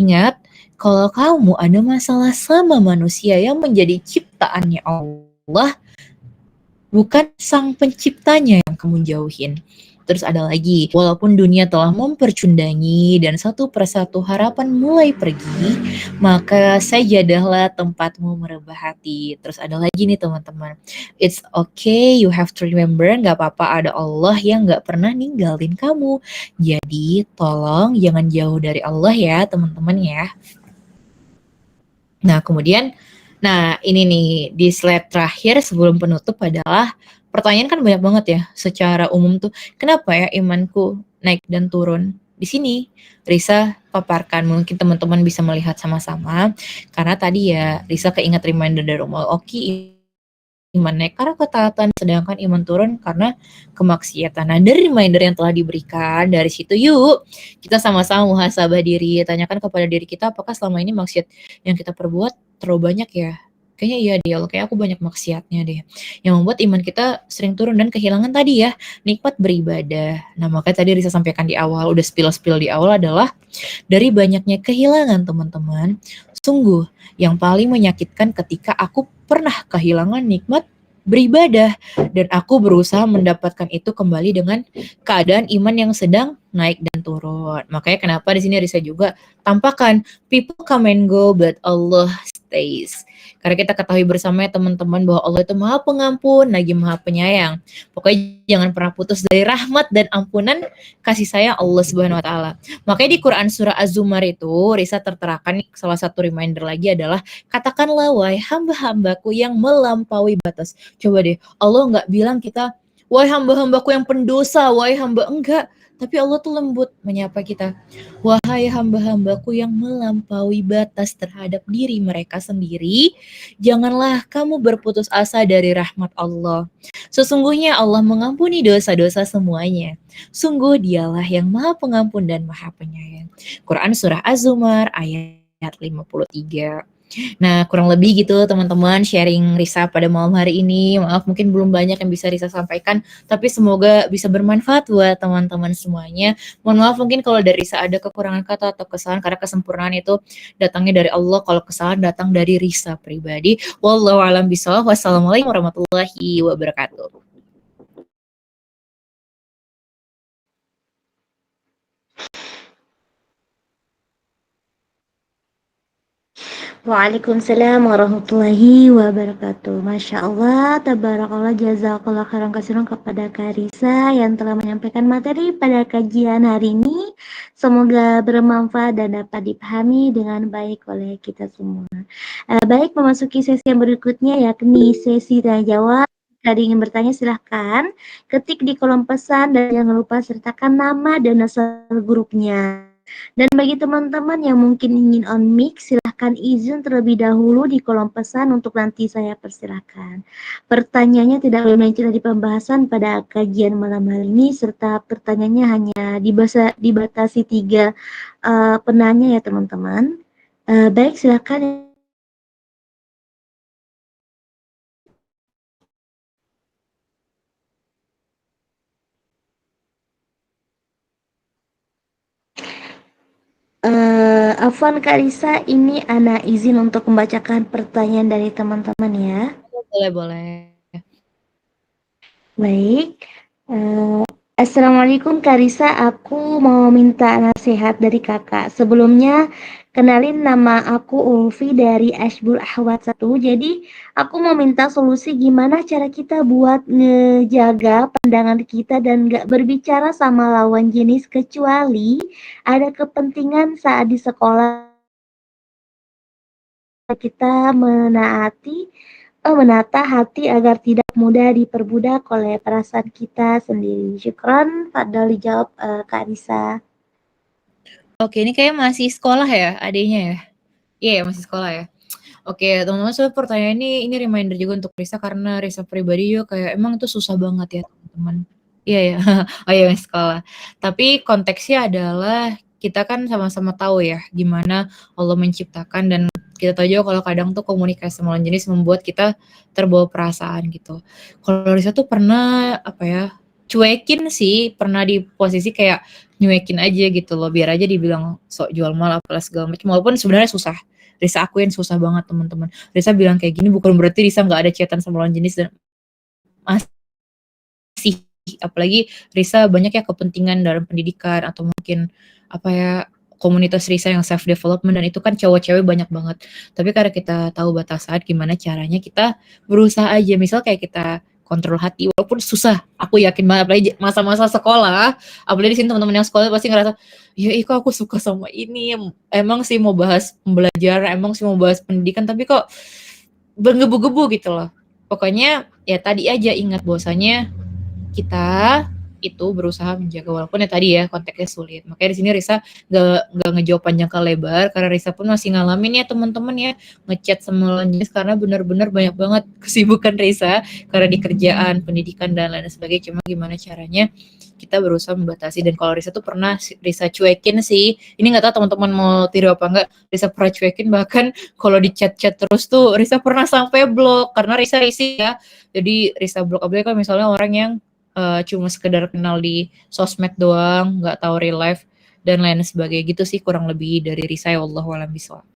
Speaker 2: ingat, kalau kamu ada masalah sama manusia yang menjadi ciptaannya Allah, bukan sang penciptanya yang kamu jauhin. Terus ada lagi, walaupun dunia telah mempercundangi dan satu persatu harapan mulai pergi, maka sajadahlah tempatmu merebah hati. Terus ada lagi nih teman-teman, it's okay, you have to remember, gak apa-apa ada Allah yang gak pernah ninggalin kamu. Jadi tolong jangan jauh dari Allah ya teman-teman ya. Nah kemudian, ini nih di slide terakhir sebelum penutup adalah pertanyaan kan banyak banget ya secara umum tuh, kenapa ya imanku naik dan turun? Di sini Risa paparkan, mungkin teman-teman bisa melihat sama-sama karena tadi ya Risa keinget reminder dari Ummul Oki, iman naik karena ketaatan, sedangkan iman turun karena kemaksiatan. Nah, dari reminder yang telah diberikan dari situ, yuk kita sama-sama muhasabah diri, tanyakan kepada diri kita apakah selama ini maksiat yang kita perbuat terlalu banyak ya. Kayaknya iya deh, kayak aku banyak maksiatnya deh. Yang membuat iman kita sering turun dan kehilangan tadi ya, nikmat beribadah. Nah, makanya tadi Risa sampaikan di awal, udah spill di awal adalah dari banyaknya kehilangan teman-teman, sungguh yang paling menyakitkan ketika aku pernah kehilangan nikmat beribadah dan aku berusaha mendapatkan itu kembali dengan keadaan iman yang sedang naik dan turun. Makanya kenapa di sini Risa juga tampakkan people come and go but Allah stays. Karena kita ketahui bersama ya teman-teman bahwa Allah itu Maha Pengampun lagi Maha Penyayang. Pokoknya jangan pernah putus dari rahmat dan ampunan kasih sayang Allah Subhanahu wa taala. Makanya di Quran surah Az-Zumar itu Risa terterakan salah satu reminder lagi adalah katakanlah wahai hamba-hambaku yang melampaui batas. Coba deh, Allah nggak bilang kita wahai hamba-hambaku yang pendosa, wahai hamba, enggak. Tapi Allah tuh lembut menyapa kita. Wahai hamba-hambaku yang melampaui batas terhadap diri mereka sendiri, janganlah kamu berputus asa dari rahmat Allah. Sesungguhnya Allah mengampuni dosa-dosa semuanya. Sungguh dialah yang Maha Pengampun dan Maha Penyayang. Quran surah Az-Zumar ayat 53. Nah, kurang lebih gitu teman-teman sharing Risa pada malam hari ini. Maaf mungkin belum banyak yang bisa Risa sampaikan, tapi semoga bisa bermanfaat buat teman-teman semuanya. Mohon maaf mungkin kalau dari Risa ada kekurangan kata atau kesalahan karena kesempurnaan itu datangnya dari Allah, kalau kesalahan datang dari Risa pribadi. Wallahu a'lam bishawab. Wassalamualaikum warahmatullahi wabarakatuh.
Speaker 1: Waalaikumsalam warahmatullahi wabarakatuh. Masya Allah, tabarakallah, jazakallah khairan kasiran kepada Karisa yang telah menyampaikan materi pada kajian hari ini. Semoga bermanfaat dan dapat dipahami dengan baik oleh kita semua. Baik, memasuki sesi yang berikutnya yakni sesi tanya jawab. Jika ingin bertanya silahkan ketik di kolom pesan dan jangan lupa sertakan nama dan asal grupnya. Dan bagi teman-teman yang mungkin ingin on mic, silahkan izin terlebih dahulu di kolom pesan untuk nanti saya persilahkan. Pertanyaannya tidak boleh melenceng dari pembahasan pada kajian malam hari ini, serta pertanyaannya hanya dibatasi 3 penanya ya teman-teman. Baik, silahkan. Afwan Karisa, ini Ana izin untuk membacakan pertanyaan dari teman-teman ya.
Speaker 2: Boleh.
Speaker 1: Baik. Assalamualaikum Karisa, aku mau minta nasihat dari kakak. Sebelumnya, kenalin nama aku Ulfi dari Ashbul Ahwat 1. Jadi, aku mau minta solusi gimana cara kita buat ngejaga pandangan kita dan gak berbicara sama lawan jenis kecuali ada kepentingan saat di sekolah kita menata hati agar tidak mudah diperbudak oleh perasaan kita sendiri. Syukron, Fadal dijawab Kak Risa.
Speaker 2: Oke, ini kayak masih sekolah ya adiknya ya? Iya, masih sekolah ya. Oke, teman-teman, so pertanyaan ini reminder juga untuk Risa karena Risa pribadi juga kayak emang itu susah banget ya teman-teman. Iya ya, oh iya masih sekolah. Tapi konteksnya adalah kita kan sama-sama tahu ya gimana Allah menciptakan dan kita tahu juga kalau kadang tuh komunikasi sama lawan jenis membuat kita terbawa perasaan gitu. Kalau Risa tuh pernah apa ya, cuekin sih, pernah di posisi kayak nyuekin aja gitu loh, biar aja dibilang sok jual mahal apalah segala macam, walaupun sebenarnya susah. Risa akuin susah banget teman-teman. Risa bilang kayak gini bukan berarti Risa nggak ada chatan sama lawan jenis dan masih, apalagi Risa banyak ya kepentingan dalam pendidikan atau mungkin apa ya, komunitas Risa yang self development dan itu kan cowok-cewek banyak banget. Tapi karena kita tahu batasan gimana caranya kita berusaha aja, misal kayak kita kontrol hati walaupun susah. Aku yakin banget apalagi masa-masa sekolah, apalagi di sini teman-teman yang sekolah pasti ngerasa, ya kok aku suka sama ini. Emang sih mau bahas pembelajaran, emang sih mau bahas pendidikan, tapi kok bergebu-gebu gitu loh. Pokoknya ya tadi aja ingat bahwasanya kita itu berusaha menjaga walaupun ya tadi ya konteksnya sulit. Makanya di sini Risa nggak ngejawab panjang ke lebar karena Risa pun masih ngalamin ya teman-teman ya ngechat sama jenis karena benar-benar banyak banget kesibukan Risa karena di kerjaan, pendidikan dan lain sebagainya. Cuma gimana caranya kita berusaha membatasi dan kalau Risa tuh pernah Risa cuekin sih. Ini nggak tahu teman-teman mau tiru apa enggak. Risa pernah cuekin bahkan kalau di chat-chat terus tuh Risa pernah sampai blok karena Risa isi ya. Jadi Risa blok apalagi kalau misalnya orang yang cuma sekedar kenal di sosmed doang, nggak tahu real life dan lain sebagainya gitu sih kurang lebih dari Risa ya Wallahu a'lam bishawab.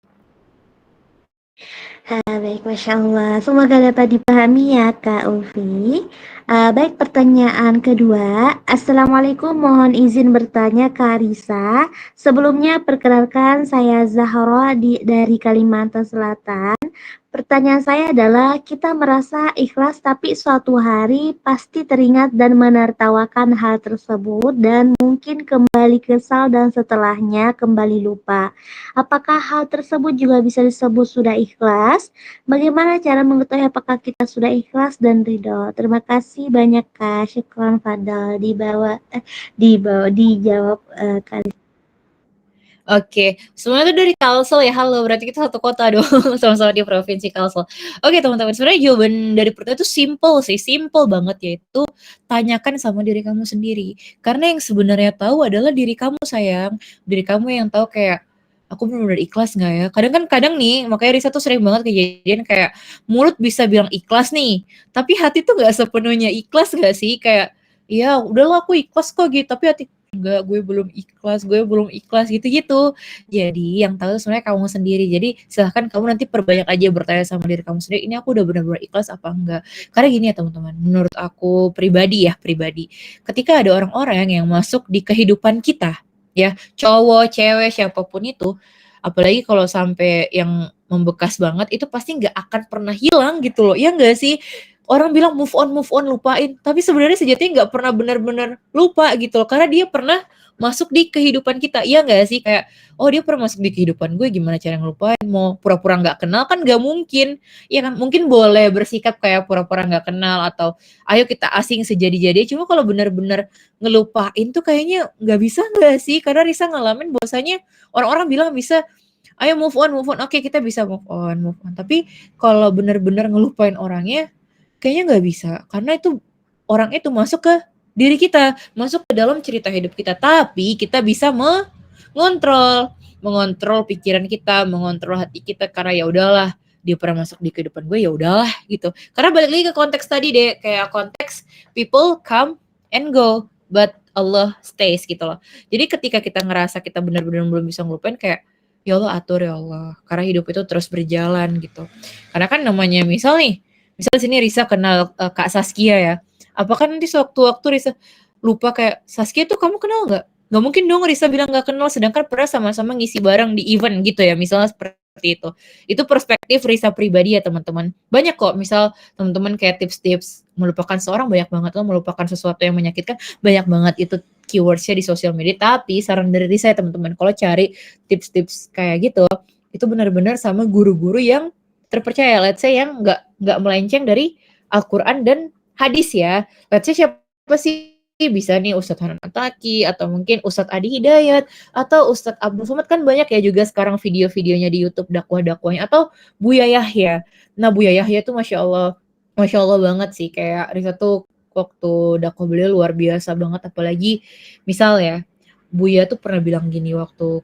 Speaker 1: Baik, Masya Allah. Semoga dapat dipahami ya, Kak Ulfi. Baik, pertanyaan kedua. Assalamualaikum, mohon izin bertanya Kak Risa. Sebelumnya, perkenalkan saya Zahra dari Kalimantan Selatan. Pertanyaan saya adalah, kita merasa ikhlas tapi suatu hari pasti teringat dan menertawakan hal tersebut dan mungkin kembali kesal dan setelahnya kembali lupa. Apakah hal tersebut juga bisa disebut sudah ikhlas? Bagaimana cara mengetahui apakah kita sudah ikhlas dan ridho? Terima kasih banyak Kak. Syukran Fadal dijawab kali.
Speaker 2: Oke, semuanya itu dari Kalsel ya. Halo, berarti kita satu kota dong, sama-sama di provinsi Kalsel. Oke, teman-teman, sebenarnya jawaban dari pertanyaan itu simple sih, simple banget yaitu tanyakan sama diri kamu sendiri. Karena yang sebenarnya tahu adalah diri kamu sayang, diri kamu yang tahu kayak aku benar-benar ikhlas nggak ya? Kadang nih, makanya Risa tuh sering banget kejadian kayak mulut bisa bilang ikhlas nih, tapi hati tuh nggak sepenuhnya ikhlas nggak sih? Kayak ya udahlah aku ikhlas kok gitu, tapi hati enggak, gue belum ikhlas gitu-gitu. Jadi yang tahu sebenarnya kamu sendiri. Jadi silahkan kamu nanti perbanyak aja bertanya sama diri kamu sendiri, ini aku udah benar-benar ikhlas apa enggak. Karena gini ya teman-teman, menurut aku pribadi, ketika ada orang-orang yang masuk di kehidupan kita, ya cowok, cewek, siapapun itu, apalagi kalau sampai yang membekas banget, itu pasti nggak akan pernah hilang gitu loh. Ya nggak sih? Orang bilang move on, lupain. Tapi sebenarnya sejatinya nggak pernah benar-benar lupa gitu loh. Karena dia pernah masuk di kehidupan kita. Iya nggak sih? Kayak, oh dia pernah masuk di kehidupan gue, gimana cara ngelupain? Mau pura-pura nggak kenal kan nggak mungkin. Iya kan? Mungkin boleh bersikap kayak pura-pura nggak kenal atau ayo kita asing sejadi-jadi. Cuma kalau benar-benar ngelupain tuh kayaknya nggak bisa nggak sih? Karena Risa ngalamin bahwasanya orang-orang bilang bisa, ayo move on. Oke, kita bisa move on. Tapi kalau benar-benar ngelupain orangnya, kayaknya nggak bisa, karena itu orang itu masuk ke diri kita, masuk ke dalam cerita hidup kita. Tapi kita bisa mengontrol pikiran kita, mengontrol hati kita karena ya udahlah, dia pernah masuk di kehidupan gue, ya udahlah gitu. Karena balik lagi ke konteks tadi deh, kayak konteks people come and go, but Allah stays gitu loh. Jadi ketika kita ngerasa kita benar-benar belum bisa ngelupain, kayak ya Allah atur ya Allah, karena hidup itu terus berjalan gitu. Karena kan namanya misal sini Risa kenal Kak Saskia ya. Apakah nanti sewaktu-waktu Risa lupa kayak, Saskia tuh kamu kenal nggak? Nggak mungkin dong Risa bilang nggak kenal, sedangkan pernah sama-sama ngisi bareng di event gitu ya, misalnya seperti itu. Itu perspektif Risa pribadi ya teman-teman. Banyak kok, misal teman-teman kayak tips-tips melupakan seorang, banyak banget loh, melupakan sesuatu yang menyakitkan, banyak banget itu keywordsnya di sosial media. Tapi saran dari Risa ya teman-teman, kalau cari tips-tips kayak gitu, itu benar-benar sama guru-guru yang terpercaya, let's say yang nggak melenceng dari Al-Quran dan hadis ya. Let's say siapa sih, bisa nih Ustadz Hanan Ataki atau mungkin Ustadz Adi Hidayat atau Ustadz Abdul Somad, kan banyak ya juga sekarang video-videonya di YouTube dakwah-dakwahnya, atau Buya Yahya. Nah Buya Yahya tuh Masya Allah banget sih, kayak Risa tuh waktu dakwah beliau luar biasa banget. Apalagi misal ya, Buya tuh pernah bilang gini waktu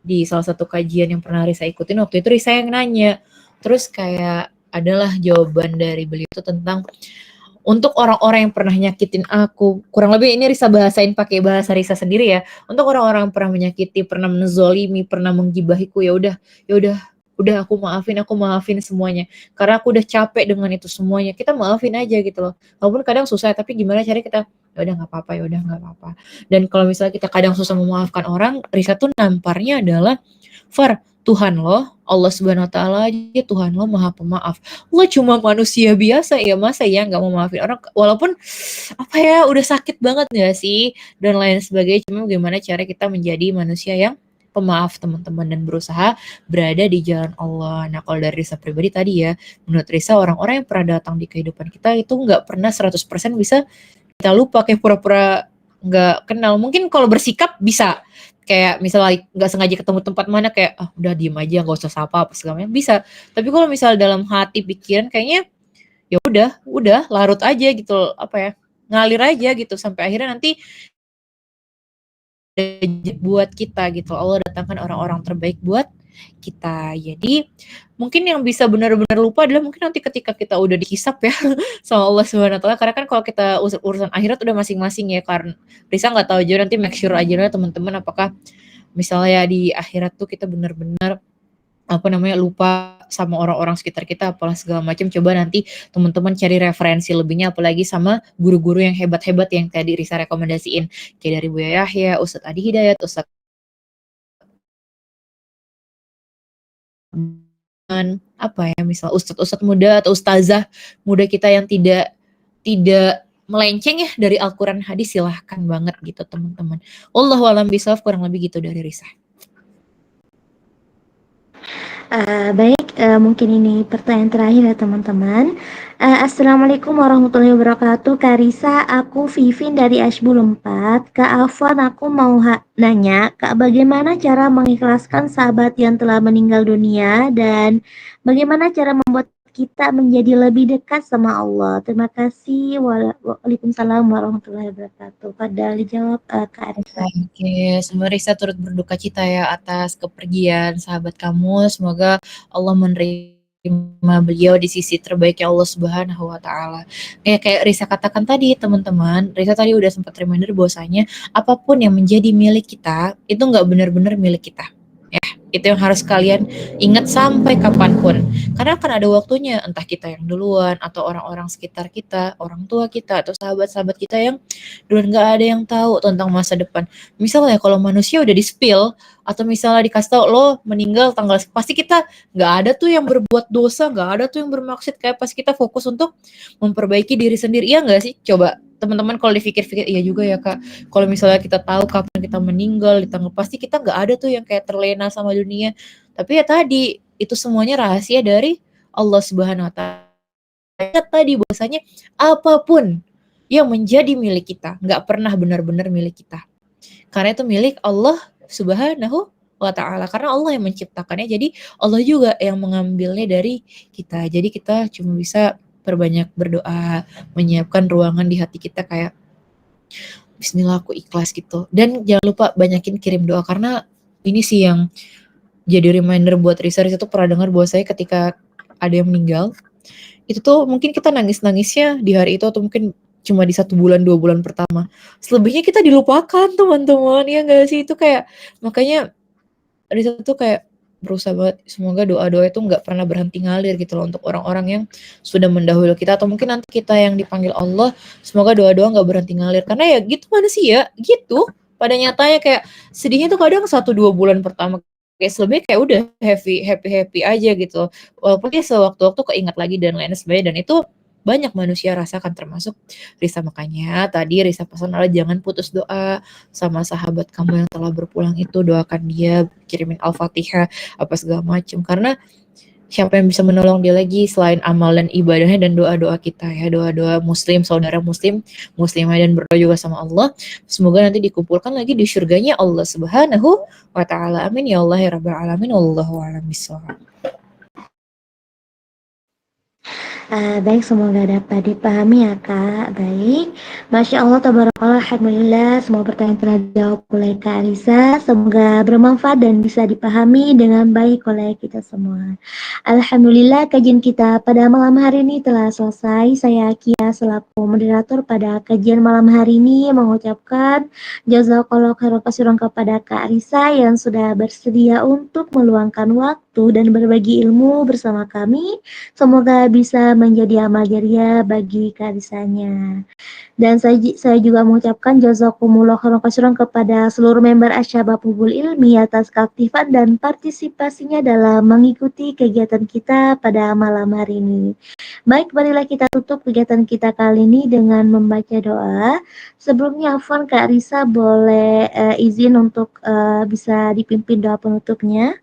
Speaker 2: di salah satu kajian yang pernah Risa ikutin, waktu itu Risa yang nanya. Terus kayak adalah jawaban dari beliau itu tentang untuk orang-orang yang pernah nyakitin aku, kurang lebih ini Risa bahasain pakai bahasa Risa sendiri ya. Untuk orang-orang yang pernah menyakiti, pernah menzolimi, pernah menggibahiku, ya udah aku maafin semuanya. Karena aku udah capek dengan itu semuanya. Kita maafin aja gitu loh. Walaupun kadang susah, tapi gimana caranya kita, ya udah nggak apa-apa. Dan kalau misalnya kita kadang susah memaafkan orang, Risa tuh namparnya adalah Tuhan lo, Allah Subhanahu wa taala aja Tuhan lo Maha Pemaaf. Lo cuma manusia biasa ya, masa ya nggak mau maafin orang, walaupun apa ya udah sakit banget nggak sih dan lain sebagainya. Cuma gimana cara kita menjadi manusia yang pemaaf teman-teman dan berusaha berada di jalan Allah. Nah kalau dari Risa pribadi tadi ya, menurut Risa orang-orang yang pernah datang di kehidupan kita itu nggak pernah 100% bisa kita lupa, kayak pura-pura nggak kenal. Mungkin kalau bersikap bisa, kayak misalnya nggak sengaja ketemu tempat mana kayak, "Ah, udah diem aja, nggak usah sapa apa segala macam," bisa. Tapi kalau misalnya dalam hati pikiran kayaknya ya udah larut aja gitu, apa ya, ngalir aja gitu sampai akhirnya nanti buat kita gitu. Allah datangkan orang-orang terbaik buat kita. Jadi mungkin yang bisa benar-benar lupa adalah mungkin nanti ketika kita udah dihisap ya sama Allah Subhanahu wa taala. Karena kan kalau kita urusan akhirat udah masing-masing ya, karena Risa nggak tahu aja, nanti make sure aja lah teman-teman apakah misalnya di akhirat tuh kita benar-benar apa namanya, lupa sama orang-orang sekitar kita apalah segala macam. Coba nanti teman-teman cari referensi lebihnya, apalagi sama guru-guru yang hebat-hebat yang tadi Risa rekomendasiin, kayak dari Buya Yahya, Ustadz Adi Hidayat, Ustadz apa ya, misal ustadz-ustadz muda atau ustazah muda kita yang tidak tidak melenceng ya dari Al-Quran hadis, silahkan banget gitu teman-teman. Wallahu a'lam bishawab, kurang lebih gitu dari Risa.
Speaker 1: Baik, mungkin ini pertanyaan terakhir ya teman-teman. Assalamualaikum warahmatullahi wabarakatuh. Kak Risa, aku Vivin dari Ashbul 4. Kak Afwan, aku mau nanya, Kak, bagaimana cara mengikhlaskan sahabat yang telah meninggal dunia dan bagaimana cara membuat kita menjadi lebih dekat sama Allah? Terima kasih. Waalaikumsalam warahmatullahi wabarakatuh. Padahal dijawab Kak Risa.
Speaker 2: Oke, semoga Risa turut berduka cita ya atas kepergian sahabat kamu. Semoga Allah menerima beliau di sisi terbaik ya Allah Subhanahu wa taala. Kayak Risa katakan tadi, teman-teman, Risa tadi udah sempat reminder bahwasanya apapun yang menjadi milik kita itu nggak benar-benar milik kita. Ya, itu yang harus kalian ingat sampai kapanpun. Karena akan ada waktunya, entah kita yang duluan atau orang-orang sekitar kita, orang tua kita atau sahabat-sahabat kita yang duluan, nggak ada yang tahu tentang masa depan. Misalnya kalau manusia udah di-spill atau misalnya dikasih tahu lo meninggal tanggal, pasti kita nggak ada tuh yang berbuat dosa, nggak ada tuh yang bermaksud, kayak pas kita fokus untuk memperbaiki diri sendiri. Iya nggak sih? Coba teman-teman kalau dipikir-pikir, iya juga ya Kak. Kalau misalnya kita tahu kapan kita meninggal di tanggal, pasti kita nggak ada tuh yang kayak terlena sama dunia. Tapi ya tadi, itu semuanya rahasia dari Allah Subhanahu wa taala. Tadi bahwasanya apapun yang menjadi milik kita nggak pernah benar-benar milik kita. Karena itu milik Allah Subhanahu wa taala. Karena Allah yang menciptakannya, jadi Allah juga yang mengambilnya dari kita. Jadi kita cuma bisa perbanyak berdoa, menyiapkan ruangan di hati kita kayak bismillah aku ikhlas gitu. Dan jangan lupa banyakin kirim doa, karena ini sih yang jadi reminder buat Risa. Risa tuh pernah dengar bahwa saya ketika ada yang meninggal, itu tuh mungkin kita nangis-nangisnya di hari itu atau mungkin cuma di 1 bulan 2 bulan pertama. Selebihnya kita dilupakan teman-teman, ya nggak sih? Itu kayak, makanya Risa tuh kayak berusaha banget semoga doa-doa itu nggak pernah berhenti ngalir gitu loh untuk orang-orang yang sudah mendahului kita, atau mungkin nanti kita yang dipanggil Allah, semoga doa-doa nggak berhenti ngalir. Karena ya gitu manusia gitu. Pada nyatanya kayak sedihnya tuh kadang 1-2 bulan pertama, kayak selebihnya kayak udah happy aja gitu. Walaupun dia sewaktu-waktu keingat lagi dan lain sebagainya, dan itu banyak manusia rasakan termasuk Risa. Makanya tadi Risa pesan adalah jangan putus doa sama sahabat kamu yang telah berpulang itu, doakan dia, kirimin Al-Fatihah apa segala macam, karena siapa yang bisa menolong dia lagi selain amal dan ibadahnya dan doa-doa kita ya, doa-doa muslim, saudara muslim, muslimah, dan berdoa juga sama Allah. Semoga nanti dikumpulkan lagi di surganya Allah Subhanahu wa taala. Amin ya Allah ya rabbal alamin. Wallahu a'lam bishawab.
Speaker 1: Baik, semoga dapat dipahami ya Kak. Baik, Masya Allah, tabarakallah, alhamdulillah, semua pertanyaan telah dijawab oleh Kak Arisa. Semoga bermanfaat dan bisa dipahami dengan baik oleh kita semua. Alhamdulillah, kajian kita pada malam hari ini telah selesai. Saya Kia selaku moderator pada kajian malam hari ini mengucapkan jazakallahu khairan kepada Kak Arisa yang sudah bersedia untuk meluangkan waktu dan berbagi ilmu bersama kami. Semoga bisa menjadi amal jariah bagi karisanya. Dan saya juga mengucapkan jazakumullah khairan kepada seluruh member Asyabab Hubul Ilmi atas keaktifan dan partisipasinya dalam mengikuti kegiatan kita pada malam hari ini. Baik, marilah kita tutup kegiatan kita kali ini dengan membaca doa. Sebelumnya, Afwan, Kak Risa boleh izin untuk bisa dipimpin doa penutupnya.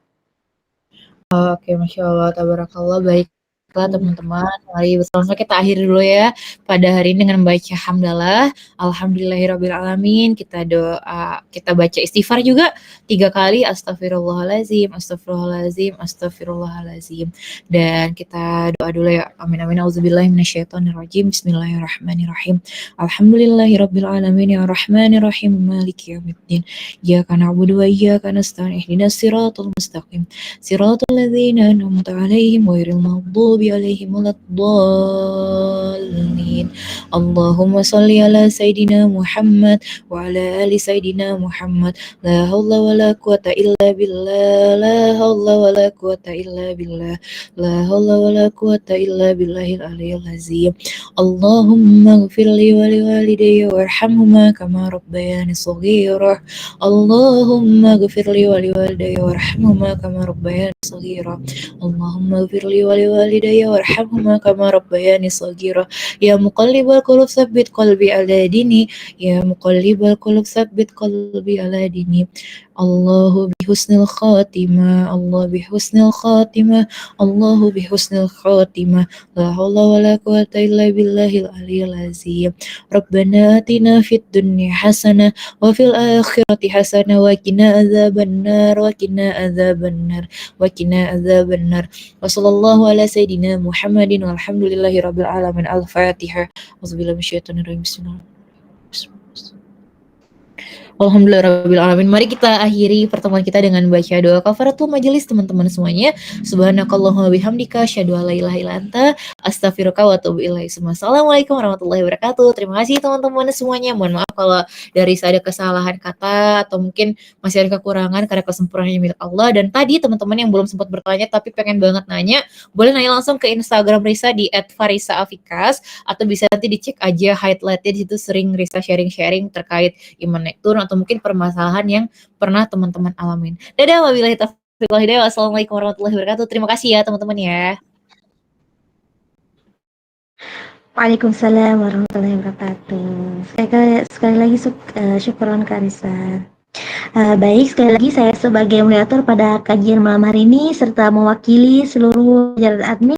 Speaker 2: Oke, Masya Allah, tabarakallah. Baik teman-teman, mari bersama-sama kita akhiri dulu ya pada hari ini dengan membaca hamdalah, alhamdulillahirobbilalamin. Kita doa, kita baca istighfar juga 3 kali, astagfirullahalazim, astagfirullahalazim, astagfirullahalazim. Dan kita doa dulu ya, amin amin, auzubillahi minasyaitonirrajim, bismillahirrahmanirrahim. Alhamdulillahirobbilalamin, ya rahmanirrahim, maliki yaumiddin, iyyaka na'budu wa iyyaka nasta'in, ihdinas siratal mustaqim, siratal ladzina an'amta 'alaihim ghairil maghdubi 'alaihim waladdallin. Allahumma shalli ala sayidina Muhammad wa ala ali sayidina Muhammad. La haula wala quwata illa billah, la haula wala quwata illa billah, la haula wala quwata illa billahil aliyyil azim. Allahumma ighfirli wa liwalidayya warhamhuma kama rabbayani shaghira. Allahumma ighfirli wa liwalidayya warhamhuma kama rabbayani shaghira. Allahumma ighfirli wa liwalidayya warhamhuma kama rabbayani shaghira. Ya muqallibal qulub tsabbit qalbi ala dini, ya muqallibal qulub tsabbit qalbi ala dini. Allahu bihusnil khatimah, Allah bihusnil khatimah, Allahu bihusnil khatimah. La haula wala quwata illa billahil aliyyil azim. Rabbana atina fid dunya hasanah wa fil akhirati hasanah wa qina adzabannar, wa qina adzabannar, wa qina adzabannar. Wa sallallahu ala sayidina Muhammadin walhamdulillahi rabbil alamin. Al-Fatihah. Auzubillahi minasyaitonir rajim. Bismillahirrahmanirrahim. Alhamdulillahirrahmanirrahim. Mari kita akhiri pertemuan kita dengan baca doa kafaratul majelis teman-teman semuanya. Subhanakallahumma bihamdika asyhadu an la ilaha illa anta astaghfiruka wa atubu ilaik. Assalamualaikum warahmatullahi wabarakatuh. Terima kasih teman-teman semuanya. Mohon maaf kalau dari saya ada kesalahan kata atau mungkin masih ada kekurangan, karena kesempurnaannya milik Allah. Dan tadi teman-teman yang belum sempat bertanya tapi pengen banget nanya, boleh nanya langsung ke Instagram Risa di @farisaafikas, atau bisa nanti dicek aja highlightnya, di situ sering Risa sharing-sharing terkait iman naik turun atau mungkin permasalahan yang pernah teman-teman alamin. Dadah, wabillahi taufiq wal hidayah. Wassalamualaikum warahmatullahi wabarakatuh. Terima kasih ya teman-teman ya.
Speaker 1: Waalaikumsalam warahmatullahi wabarakatuh. Sekali lagi syukron Kak Risa. Baik, sekali lagi saya sebagai moderator pada kajian malam hari ini serta mewakili seluruh jajaran admin